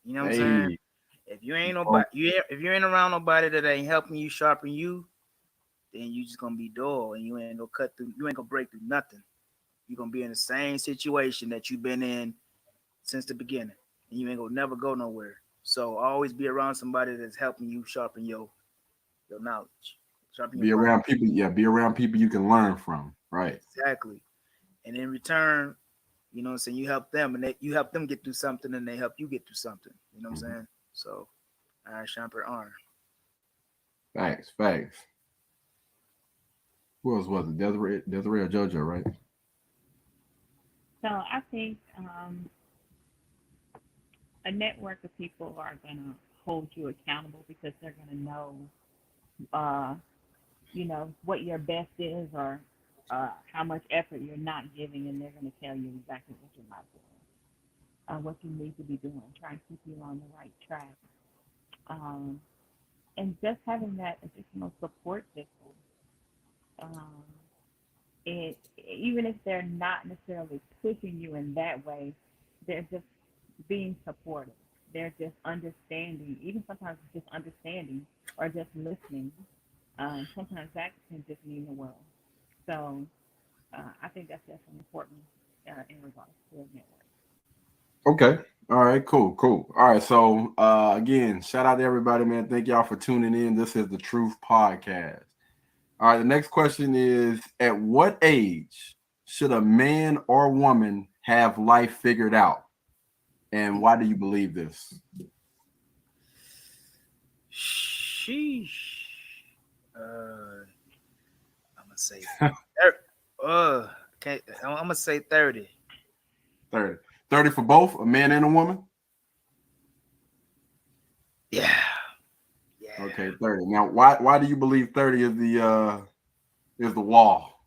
You know what I'm saying? If you ain't around nobody that ain't helping you sharpen you, then you just gonna be dull and you ain't gonna cut through. You ain't gonna break through nothing. You're gonna be in the same situation that you've been in since the beginning, and you ain't gonna never go nowhere. So always be around somebody that's helping you sharpen your knowledge.
Be around people. Yeah, be around people you can learn from. Right.
Exactly. And in return, you know what I'm saying, you help them and you help them get through something and they help you get through something. You know what I'm saying? So iron sharper iron.
Facts. Who else was it? Desiree or JoJo, right?
So I think a network of people are gonna hold you accountable because they're gonna know you know, what your best is, or how much effort you're not giving, and they're going to tell you exactly what you're not doing. what you need to be doing, trying to keep you on the right track. Um, and just having that additional support system. Um, it even if they're not necessarily pushing you in that way, they're just being supportive. They're just understanding. Even sometimes it's just understanding or just listening. Sometimes that can just mean the world. So I think that's definitely important in regards to a network.
Okay. All right. Cool. Cool. All right. So again, shout out to everybody, man. Thank y'all for tuning in. This is the Truth Podcast. All right. The next question is: at what age should a man or woman have life figured out, and why do you believe this?
Sheesh. I'm gonna say, okay, I'm gonna say 30.
30. 30 for both a man and a woman.
Yeah, yeah.
Okay, 30. Now, why do you believe 30 is the wall?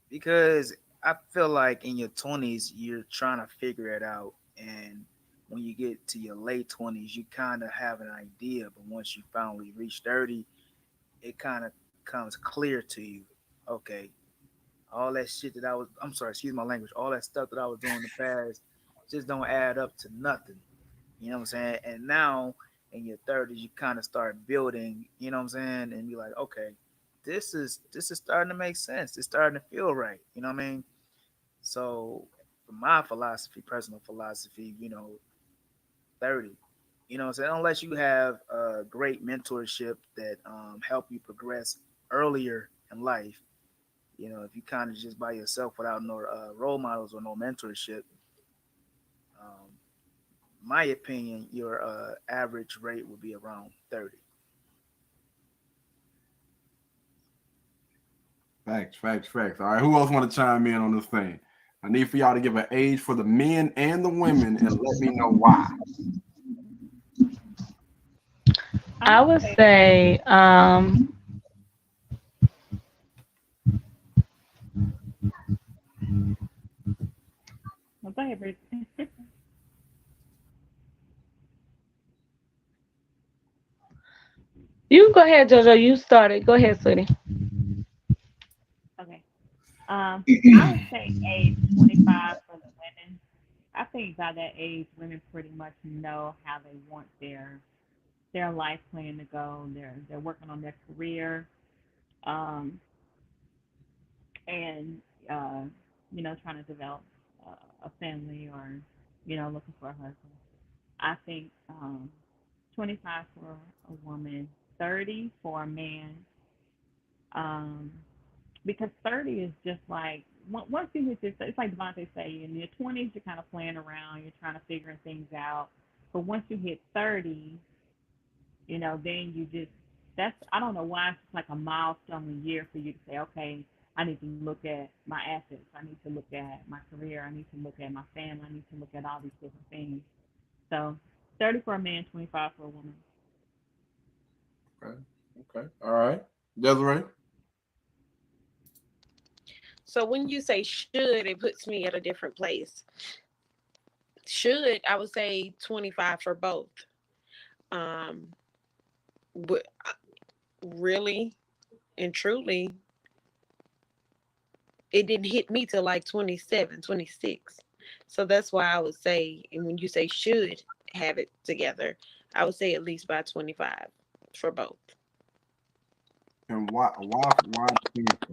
Because I feel like in your 20s you're trying to figure it out, and when you get to your late 20s you kind of have an idea, but once you finally reach 30, it kind of comes clear to you. Okay, all that shit that I'm sorry, excuse my language, all that stuff that I was doing in the past just don't add up to nothing. You know what I'm saying? And now in your 30s, you kind of start building, you know what I'm saying? And you're like, okay, this is starting to make sense. It's starting to feel right. You know what I mean? So for my philosophy, personal philosophy, 30. You know what I'm saying? Unless you have a great mentorship that help you progress earlier in life. If you kind of just by yourself without no role models or no mentorship, um, my opinion, your average rate would be around 30.
Facts, facts, facts. All right, who else want to chime in on this thing? I need for y'all to give an age for the men and the women and let me know why.
I would say,
Well, go ahead, Bruce.
you can go ahead, Jojo. You started. Go ahead, sweetie.
Okay. I would say age 25 for the women. I think by that age, women pretty much know how they want their life plan to go. They're working on their career, um, and uh, trying to develop a family or looking for a husband. I think 25 for a woman, 30 for a man. Um, because 30 is just like once you hit this, it's like Devontae say, in your 20s you're kind of playing around, you're trying to figure things out. But once you hit 30, then you just that's I don't know why it's just like a milestone year for you to say, okay, I need to look at my assets, I need to look at my career, I need to look at my family, I need to look at all these different things. So 30 for a man, 25 for a woman.
Okay. Okay. All right. Desiree.
So when you say should, it puts me at a different place. Should, I would say 25 for both. Um, but really and truly, it didn't hit me till like 27, 26. So that's why I would say, and when you say should have it together, I would say at least by 25 for both.
And why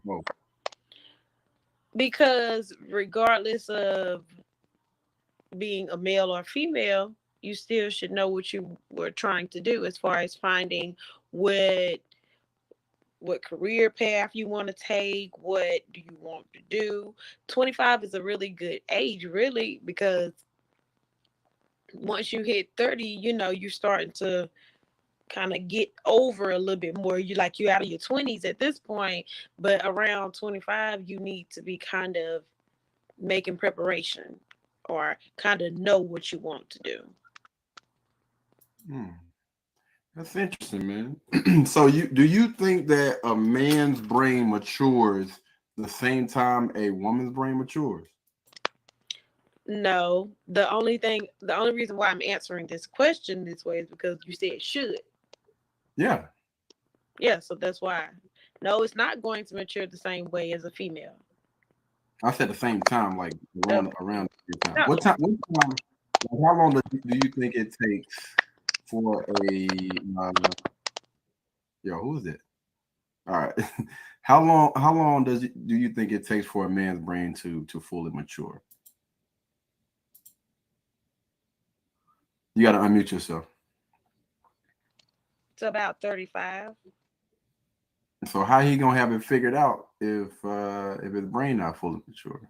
both?
Because regardless of being a male or female, you still should know what you were trying to do as far as finding what career path you want to take, what do you want to do. 25 is a really good age, really, because once you hit 30, you're starting to kind of get over a little bit more. You're out of your 20s at this point, but around 25 you need to be kind of making preparation or kind of know what you want to do.
Hmm. That's interesting, man. So you think that a man's brain matures the same time a woman's brain matures?
No, the only reason why I'm answering this question this way is because you said should.
Yeah.
Yeah, so that's why. No, it's not going to mature the same way as a female.
I said the same time, like around
Okay.
around the same time.
No.
Like how long do you think it takes for a who is it? All right. How long do you think it takes for a man's brain to fully mature? You gotta unmute yourself.
It's about 35.
So how he gonna have it figured out if his brain not fully mature?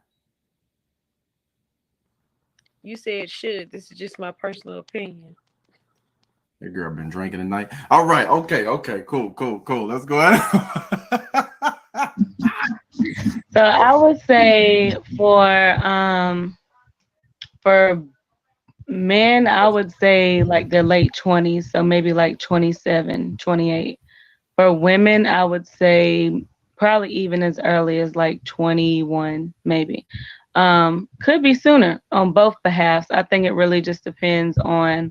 You said should. This is just my personal opinion.
That girl been drinking tonight. All right, okay, cool. Let's go ahead.
So I would say for men, I would say like their late 20s, so maybe like 27, 28. For women, I would say probably even as early as like 21, maybe. Could be sooner on both behalves. I think it really just depends on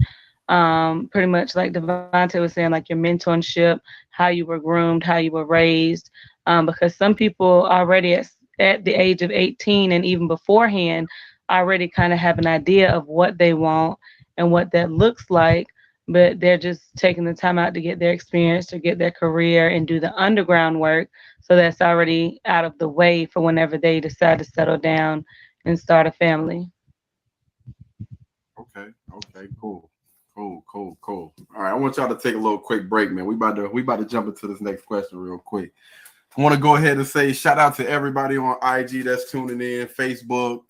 pretty much like Devontae was saying, like your mentorship, how you were groomed, how you were raised. Because some people already at the age of 18 and even beforehand already kind of have an idea of what they want and what that looks like, but they're just taking the time out to get their experience, to get their career, and do the underground work. So that's already out of the way for whenever they decide to settle down and start a family.
Okay, cool. All right, I want y'all to take a little quick break, man. We about to jump into this next question real quick. I want to go ahead and say shout out to everybody on IG that's tuning in, Facebook.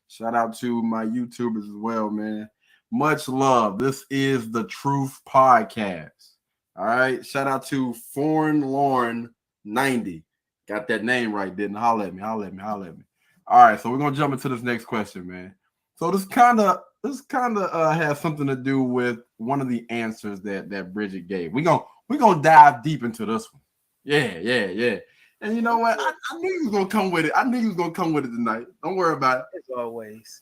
Shout out to my YouTubers as well, man. Much love. This is the Truth Podcast. All right. Shout out to Foreign Lauren 90. Got that name right, didn't holler at me. All right, so we're gonna jump into this next question, man. So this kind of has something to do with one of the answers that Bridget gave. We're gonna dive deep into this one. Yeah. And you know what? I knew you was gonna come with it. Tonight. Don't worry about it.
As always.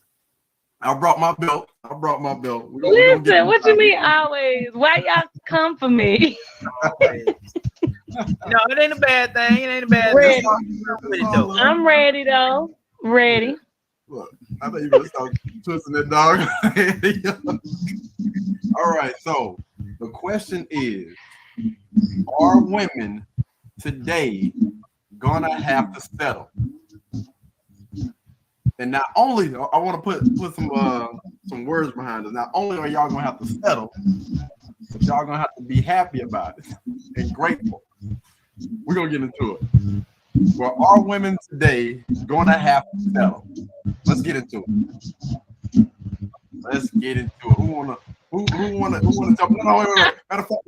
I brought my belt.
Listen, what you mean always? Why y'all come for me?
Always. No, it ain't a bad thing.
Ready.
Thing.
I'm ready though. Ready.
Look, I thought you were gonna start twisting that dog. All right, so the question is, are women today gonna have to settle? And not only, I want to put some words behind it. Not only are y'all gonna have to settle, but y'all gonna have to be happy about it and grateful. We're gonna get into it. Well, are women today gonna have to settle? Let's get into it. Who wanna jump? No, wait. Matter of fact,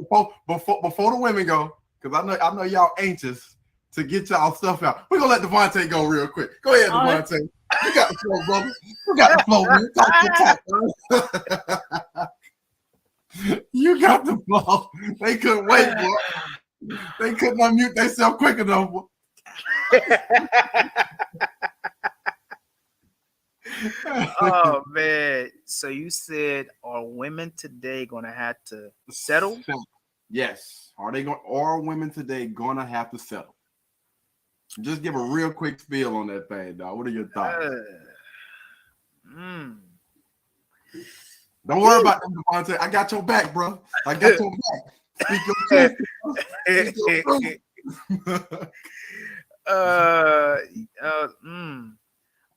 before the women go, because I know y'all anxious to get y'all stuff out. We're gonna let Devontae go real quick. Go ahead, Devontae. You got the flow, brother. You got the flow, man. Talk. You got the flow. They couldn't wait, boy. They couldn't unmute themselves quick enough, boy.
Oh man. So you said, are women today gonna have to settle?
Yes. Are women today gonna have to settle? Just give a real quick spiel on that thing, dog. What are your thoughts? Don't worry about them, Devontae. I got your back, bro. I got your back. Speak your truth. Speak your truth.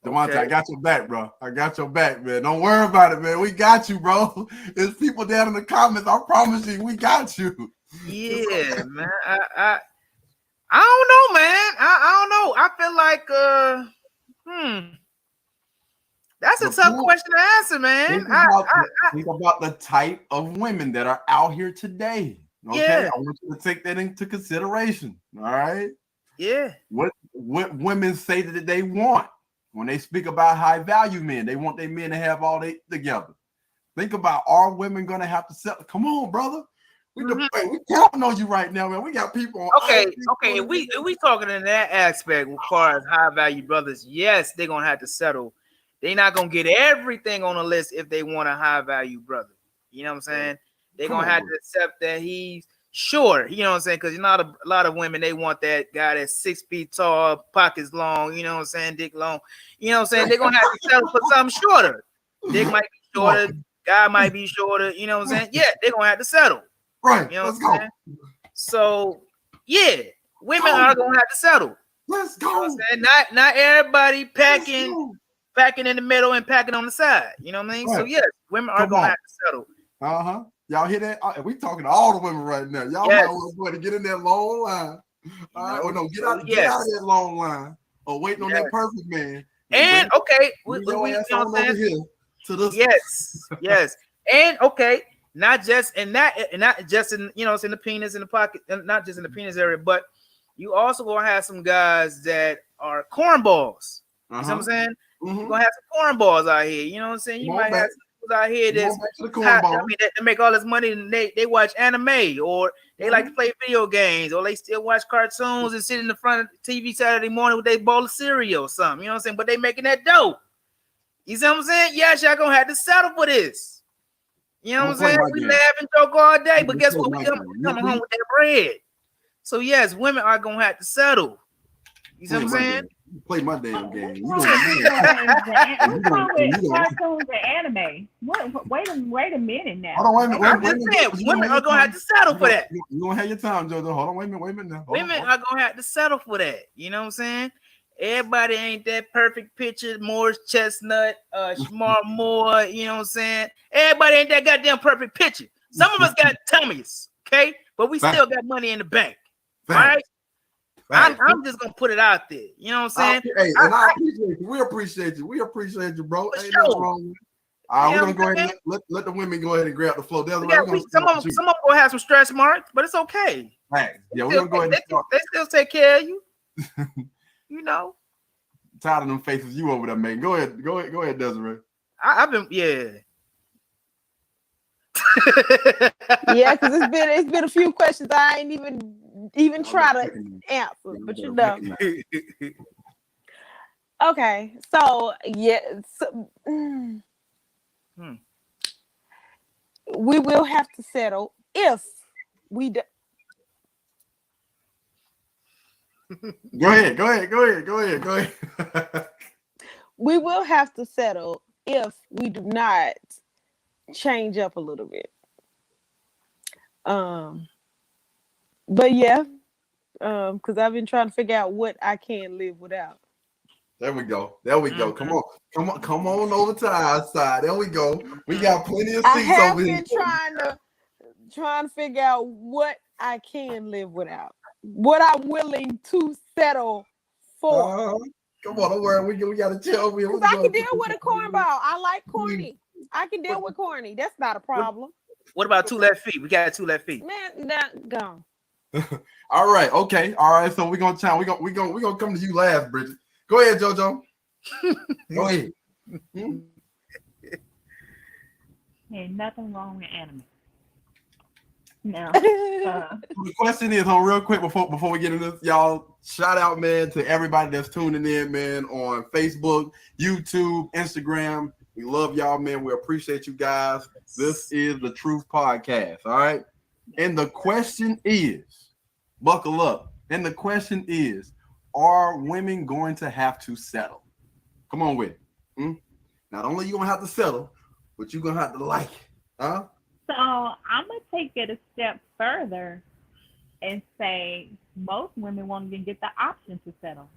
Devontae, I got your back, bro. I got your back, man. Don't worry about it, man. We got you, bro. There's people down in the comments. I promise you, we got you.
Yeah, man. I don't know, man. I don't know. I feel like that's a tough question to answer, man.
Think about the type of women that are out here today. Okay, yeah. I want you to take that into consideration. All right.
Yeah.
What women say that they want when they speak about high value men, they want their men to have all they together. Think about, are women gonna have to settle? Come on, brother. We counting on you right now, man. We got people on.
Okay. We talking in that aspect as far as high value brothers. Yes, they're gonna have to settle They're not gonna get everything on the list if they want a high value brother. You know what I'm saying? They're gonna have to accept that he's short. You know what I'm saying? Because a lot of women, they want that guy that's 6 feet tall, pockets long. You know what I'm saying? Dick long. You know what I'm saying? They're gonna have to settle for something shorter. Dick might be shorter. Guy might be shorter. You know what I'm saying? Yeah, they're gonna have to settle.
Right.
You know what I'm saying? So yeah, women are gonna have to settle.
Let's go.
You know what I'm saying? Not everybody packing in the middle and packing on the side. You know what I mean? Right. So yes, women are gonna have to settle.
Y'all hear that? We talking to all the women right now. Y'all might want to get in that long line. All right, or no, get out of that long line. Or waiting on that perfect man.
And okay, we you know what I'm saying? Yes. And okay, not just in that, and not just in, you know, it's in the penis, in the pocket, not just in the penis area, but you also gonna have some guys that are cornballs. You know what I'm saying? You're gonna have some cornballs out here. You know what I'm saying? You might have some people out here that's they make all this money and they watch anime, or they like to play video games, or they still watch cartoons and sit in the front of the TV Saturday morning with their bowl of cereal or something. You know what I'm saying? But they making that dough. You see what I'm saying? Yes, y'all gonna have to settle for this. You know what I'm saying? We laugh and joke all day, but guess what? We coming home with that bread. So yes, women are gonna have to settle. You see what I'm saying?
Play my damn game.
What's wrong with cartoons and anime? Wait a minute now.
Hold on, wait a minute.
Women are gonna have to settle for that.
You gonna have your time, Jojo. Hold on, wait a minute now.
Women are gonna have to settle for that. You know what I'm saying? Everybody ain't that perfect picture. Morris Chestnut, Shamar Moore. You know what I'm saying? Everybody ain't that goddamn perfect picture. Some of us got tummies, okay, but we still got money in the bank. All right. I'm just gonna put it out there. You know what I'm saying?
Hey, and I appreciate you. We appreciate you. We appreciate you, bro. Ain't nothing wrong with it. All right, we're gonna go ahead and let the women go ahead and grab the floor.
Some of them gonna have some stretch marks, but it's okay.
Right. Yeah, we're gonna go ahead and start.
They still take care of you. You know.
Tired of them faces you over there, man. Go ahead, Desiree.
I've been
yeah, because it's been a few questions I ain't even try to answer, but you know. Okay, so we will have to settle if we do.
Go ahead.
We will have to settle if we do not change up a little bit. But yeah, because I've been trying to figure out what I can live without.
There we go. Come on over to our side. There we go. We got plenty of seats over here.
I have been trying to figure out what I can live without, what I'm willing to settle for.
Come on, don't worry. We got to chill over here.
I can deal with a cornball. I like corny. I can deal with corny. That's not a problem.
What about 2 left feet? We got 2 left feet.
Man, that gone.
All right, okay. All right, so we're gonna come to you last, Bridget. Go ahead, JoJo. Go ahead.
Ain't nothing wrong with anime. No.
The question is, real quick before we get into this, y'all, shout out, man, to everybody that's tuning in, man, on Facebook, YouTube, Instagram. We love y'all, man. We appreciate you guys. This is the Truth Podcast, all right? And the question is, buckle up. And the question is, are women going to have to settle? Come on with it. Not only you going to have to settle, but you're going to have to like it. Huh?
So I'm going to take it a step further and say most women won't even get the option to settle.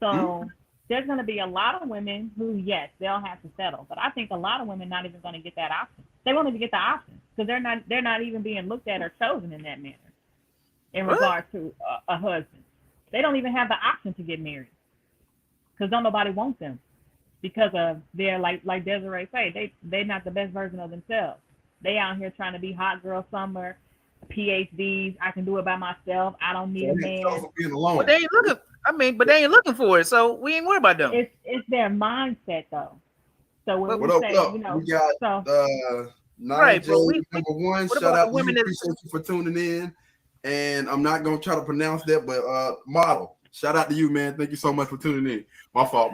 So there's going to be a lot of women who, yes, they'll have to settle. But I think a lot of women not even going to get that option. They won't even get the option because they're not even being looked at or chosen in that manner in regard to a husband. They don't even have the option to get married because don't nobody want them because of their, like Desiree say, they're not the best version of themselves. They out here trying to be hot girl summer, PhDs. I can do it by myself. I don't need a man.
But they ain't looking. But they ain't looking for it, so we ain't worried about them.
It's their mindset though. So when we say,
we got
right, bro.
Number one, shout out to you. Appreciate you for tuning in. And I'm not gonna try to pronounce that, but model. Shout out to you, man. Thank you so much for tuning in. My fault.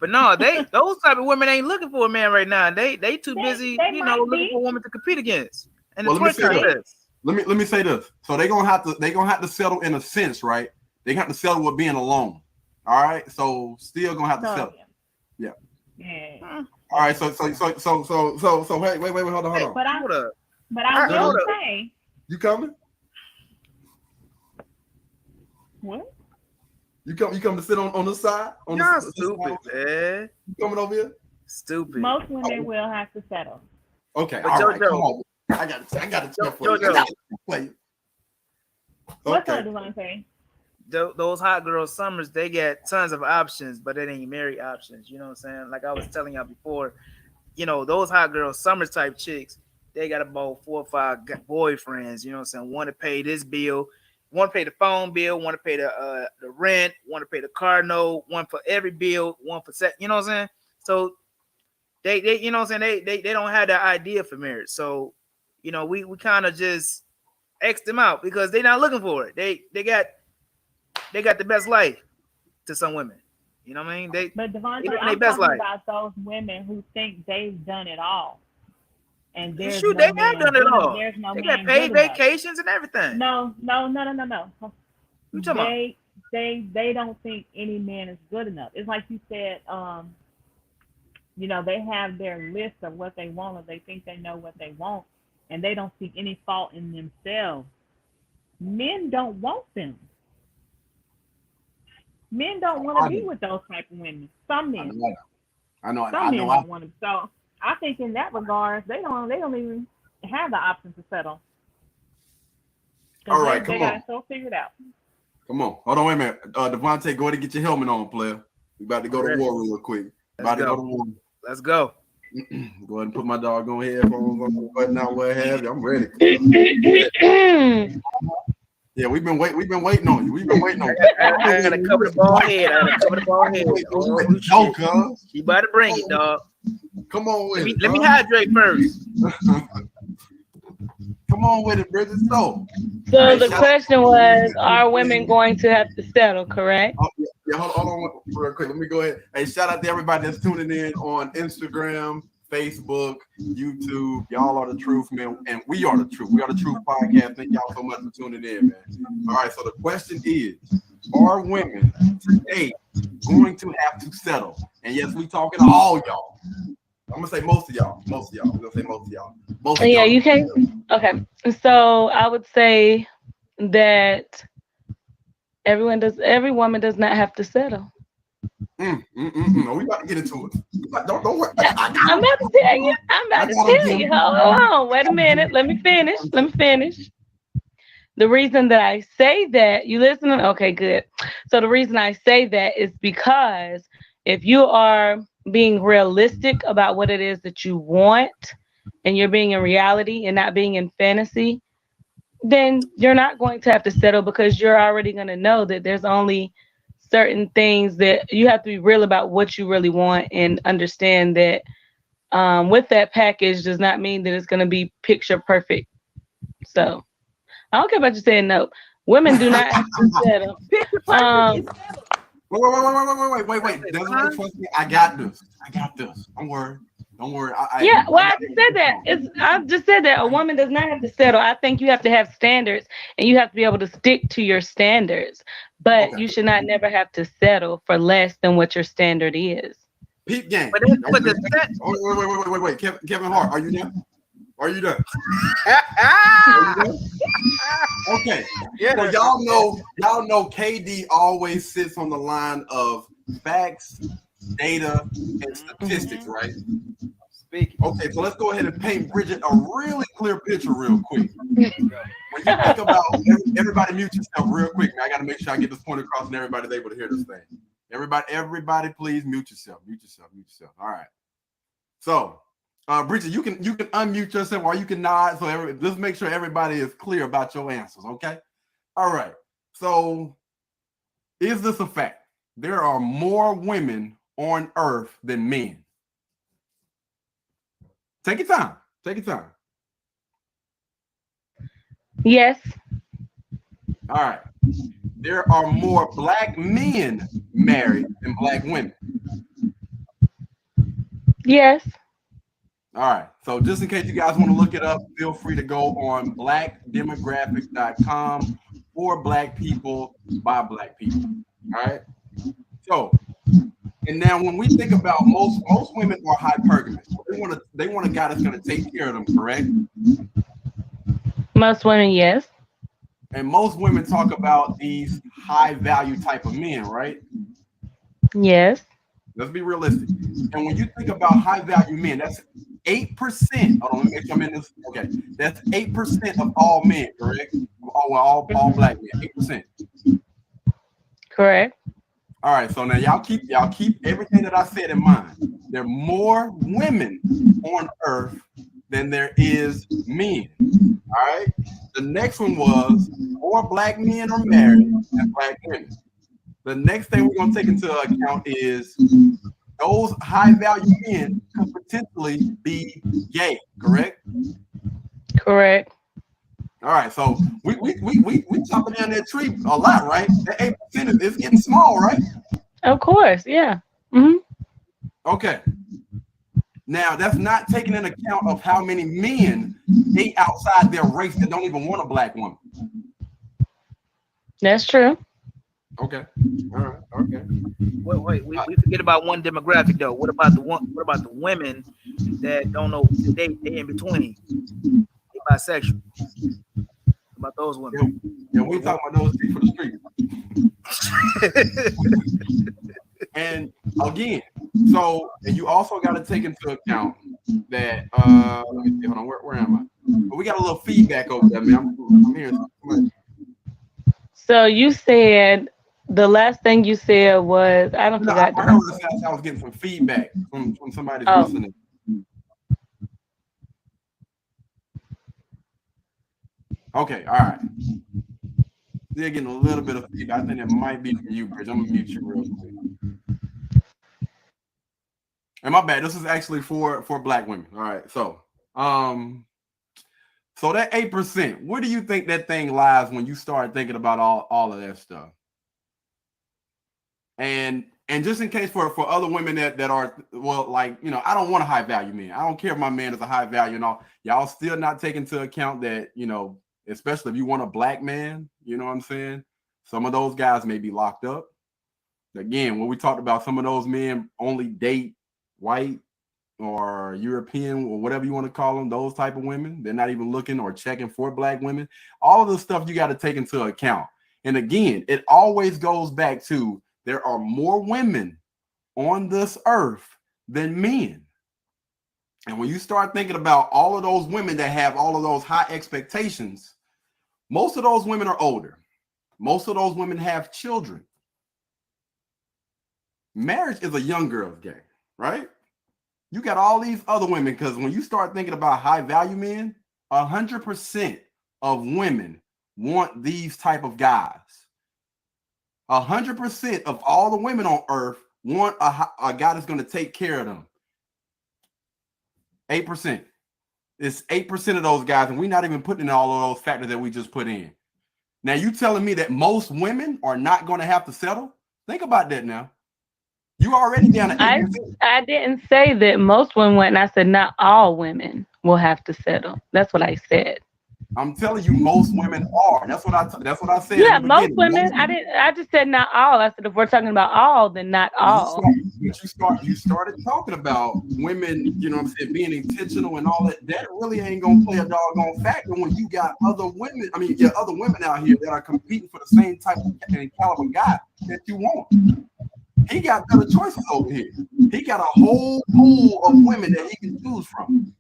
But no, those type of women ain't looking for a man right now. They too busy,
they
you know,
might
looking
be.
for a woman to compete against and the
Well, let me
twerk
say this.
contest.
Let me say this. So they're gonna have to settle in a sense, right? They have to settle with being alone. All right. So still gonna have to settle. Yeah.
Yeah.
All right. So hey, wait, hold on.
But
Hold up.
I will
Hold up.
say,
You coming?
what?
You come to sit on the side?
Y'all stupid, man.
You coming over here?
Stupid.
Most women will have to settle.
Okay.
But
All right.
JoJo.
Come on. I got a tip for you.
JoJo.
What's
Okay.
up, Devontae?
Those hot girl summers, they get tons of options, but it ain't married options. You know what I'm saying? Like I was telling y'all before, you know, those hot girl summer type chicks, they got about 4 or 5 boyfriends. You know what I'm saying? Want to pay this bill, want to pay the phone bill, want to pay the rent, want to pay the car note, one for every bill, one for set. You know what I'm saying? So they you know what I'm saying? They don't have that idea for marriage. So you know, we kind of just X them out because they're not looking for it. They got the best life to some women. You know what I mean?
But Devontae,
They living their
I'm
best
talking
life.
about those women who think they've done it all, and there's
Shoot,
no
they
man
have done it
good.
all.
There's no
They got
man
paid
good enough.
vacations and everything.
No.
You talking about?
They don't think any man is good enough. It's like you said. You know, they have their list of what they want, or they think they know what they want, and they don't see any fault in themselves. Men don't want them. Men don't want to be with those type of women. Some men.
I know.
Some men don't want them. So I think in that regard, they don't even have the option to settle.
All right,
they got it so figured out.
Come on. Hold on, wait a minute. Devontae, go ahead and get your helmet on, player. We about to go to war real quick. About to go to war.
Let's go.
Go ahead and put my doggone headphones on, button out, what have you. I'm ready. Yeah, we've been waiting on you. We've been waiting on you.
I gotta cover the ball head. Oh,
cuz.
you about to bring it, dog.
Come on with it.
Let me hydrate first.
Come on with it, Bridget.
So the question was, are women going to have to settle, correct?
Oh, yeah, hold on real quick. Let me go ahead. Hey, shout out to everybody that's tuning in on Instagram, Facebook, YouTube. Y'all are the truth, man. And we are the truth. We are the truth podcast. Thank y'all so much for tuning in, man. All right, so the question is, are women today going to have to settle? And yes, we talking to all y'all. I'm gonna say most of y'all. We're gonna say most of y'all.
Yeah, you can't. Okay, so I would say that every woman does not have to settle.
No, we about to get into it. Don't worry.
I'm about to tell you. Hold on. Wait a minute. Let me finish. The reason that I say that, you listening? Okay, good. So the reason I say that is because if you are being realistic about what it is that you want, and you're being in reality and not being in fantasy, then you're not going to have to settle, because you're already going to know that there's only certain things that you have to be real about what you really want, and understand that with that package does not mean that it's going to be picture perfect. So I don't care about you saying no. Women do not have to settle.
Wait. Desiree, trust me. I got this. Don't worry.
I just said that. I just said that a woman does not have to settle. I think you have to have standards, and you have to be able to stick to your standards. But you should not never have to settle for less than what your standard is.
Peep game. Wait. Kevin Hart, are you done? Okay. Yeah. So y'all know KD always sits on the line of facts, data, and statistics, right?
Speaking.
Okay, so let's go ahead and paint Bridget a really clear picture real quick. When you think about everybody mute yourself real quick. I gotta make sure I get this point across and everybody's able to hear this thing. Everybody please mute yourself. All right. So Bridget, you can unmute yourself, or you can nod. So just make sure everybody is clear about your answers, okay? All right. So is this a fact? There are more women on earth than men. Take your time.
Yes.
All right. There are more black men married than black women.
Yes.
All right. So just in case you guys want to look it up, feel free to go on blackdemographic.com for Black people by Black people. All right. So, and now when we think about most women are hypergamous. They want a guy that's going to take care of them, correct?
Most women, yes.
And most women talk about these high value type of men, right?
Yes.
Let's be realistic. And when you think about high value men, that's 8%. Hold on, let me make sure I'm in this. Okay, that's 8% of all men, correct? All Black men, 8%.
Correct.
All right, so now y'all keep everything that I said in mind. There are more women on Earth than there is men. All right. The next one was more Black men are married than Black women. The next thing we're gonna take into account is those high value men could potentially be gay, correct?
Correct.
All right, so we chopping down that tree a lot, right? That 8% is getting small, right?
Of course, yeah. Mm-hmm.
Okay. Now that's not taking into account of how many men date outside their race that don't even want a Black woman.
That's true.
Okay. All right. Okay.
Wait, we forget about one demographic though. What about the women that don't know they in between? They bisexual. What about those women?
Yeah, we talking about those people for the street. And again, so and you also got to take into account that let me see, hold on, where am I? But we got a little feedback over there, man. I'm hearing something.
So you said the last thing you said was I don't forgot.
I was getting some feedback from somebody listening. Okay, all right. They're getting a little bit of feedback. I think it might be from you, Bridge. I'm gonna mute you real quick. And my bad. This is actually for Black women. All right. So so that 8%, where do you think that thing lies when you start thinking about all of that stuff? And just in case for other women that are, well, like, you know, I don't want a high value man. I don't care if my man is a high value and all. Y'all still not take into account that, you know, especially if you want a Black man, you know what I'm saying? Some of those guys may be locked up. Again, when we talked about some of those men only date white or European or whatever you want to call them, those type of women, they're not even looking or checking for Black women. All of the stuff you got to take into account. And again, it always goes back to there are more women on this earth than men. And when you start thinking about all of those women that have all of those high expectations, most of those women are older. Most of those women have children. Marriage is a young girl's game, right? You got all these other women, because when you start thinking about high value men, 100% of women want these type of guys. 100% of all the women on earth want a guy that's going to take care of them. 8%. It's 8% of those guys, and we're not even putting in all of those factors that we just put in. Now, you telling me that most women are not going to have to settle? Think about that now. You already down at 8%.
I didn't say that most women went, and I said not all women will have to settle. That's what I said.
I'm telling you, most women are. That's what I said.
Yeah, most women. I just said not all. I said if we're talking about all, then not all.
You started talking about women, you know what I'm saying, being intentional and all that. That really ain't gonna play a doggone factor when you got other women. I mean, you got other women out here that are competing for the same type of and caliber guy that you want. He got better choices over here. He got a whole pool of women that he can choose from.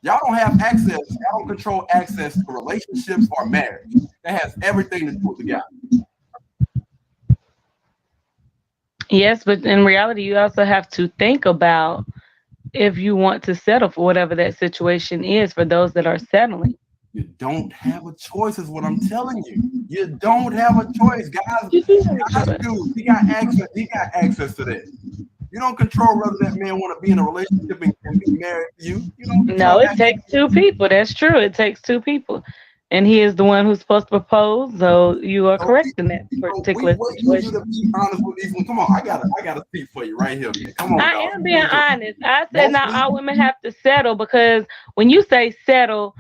Y'all don't have access. Y'all don't control access to relationships or marriage. That has everything to do with the guy.
Yes, but in reality, you also have to think about if you want to settle for whatever that situation is for those that are settling.
You don't have a choice, is what I'm telling you. You don't have a choice, guys. He got access to that. You don't control whether that man want to be in a relationship and be married to you. You don't.
No, it takes two people. That's true. It takes two people. and he is the one who's supposed to propose. So you are
So
correct in that
we
particular
waiting for you
situation.
to be honest with these. Come on, I gotta speak for you right here, man. Come on,
I
dog.
am being honest. I said
Most
not
of
all
these,
women have to settle, because when you say settle,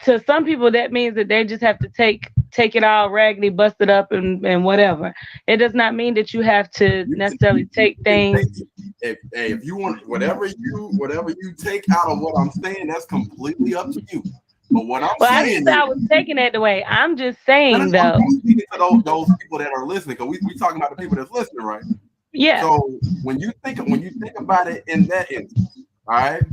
to some people that means that they just have to take it all raggedy, bust it up, and whatever. It does not mean that you have to necessarily take
you can
things.
if you want whatever you take out of what I'm saying, that's completely up to you. But what I'm
Well, I didn't
saying
say
is,
I was taking that away. I'm just
no,
saying
I'm
though.
speaking to those people that are listening, because we talking about the people that's listening, right?
Yeah.
So when you think about it in that instance, all right,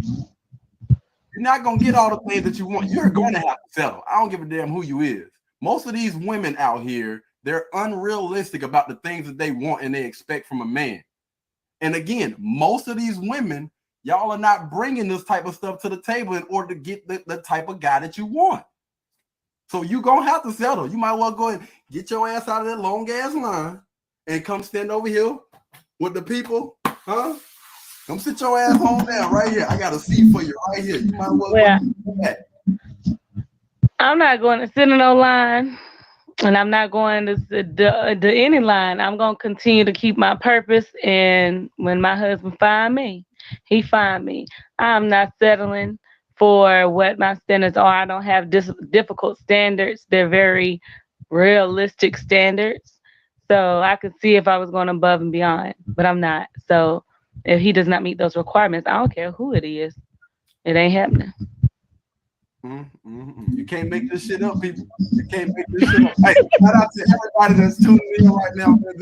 you're not gonna get all the things that you want. You're going to have to settle. I don't give a damn who you is. Most of these women out here, they're unrealistic about the things that they want and they expect from a man. And again, most of these women, y'all are not bringing this type of stuff to the table in order to get the type of guy that you want. So you're gonna have to settle. You might well go and get your ass out of that long ass line and come stand over here with the people, huh? Come sit your ass on down right here. I got a seat for you right here. You might well
Well,
go back.
I'm not going to sit in no line, and I'm not going to any line. I'm going to continue to keep my purpose. And when my husband find me, he find me. I'm not settling for what my standards are. I don't have difficult standards. They're very realistic standards. So I could see if I was going above and beyond, but I'm not. So if he does not meet those requirements, I don't care who it is. It ain't happening.
You can't make this shit up, people. You can't make this shit up. Hey, shout out to everybody that's tuning in right now.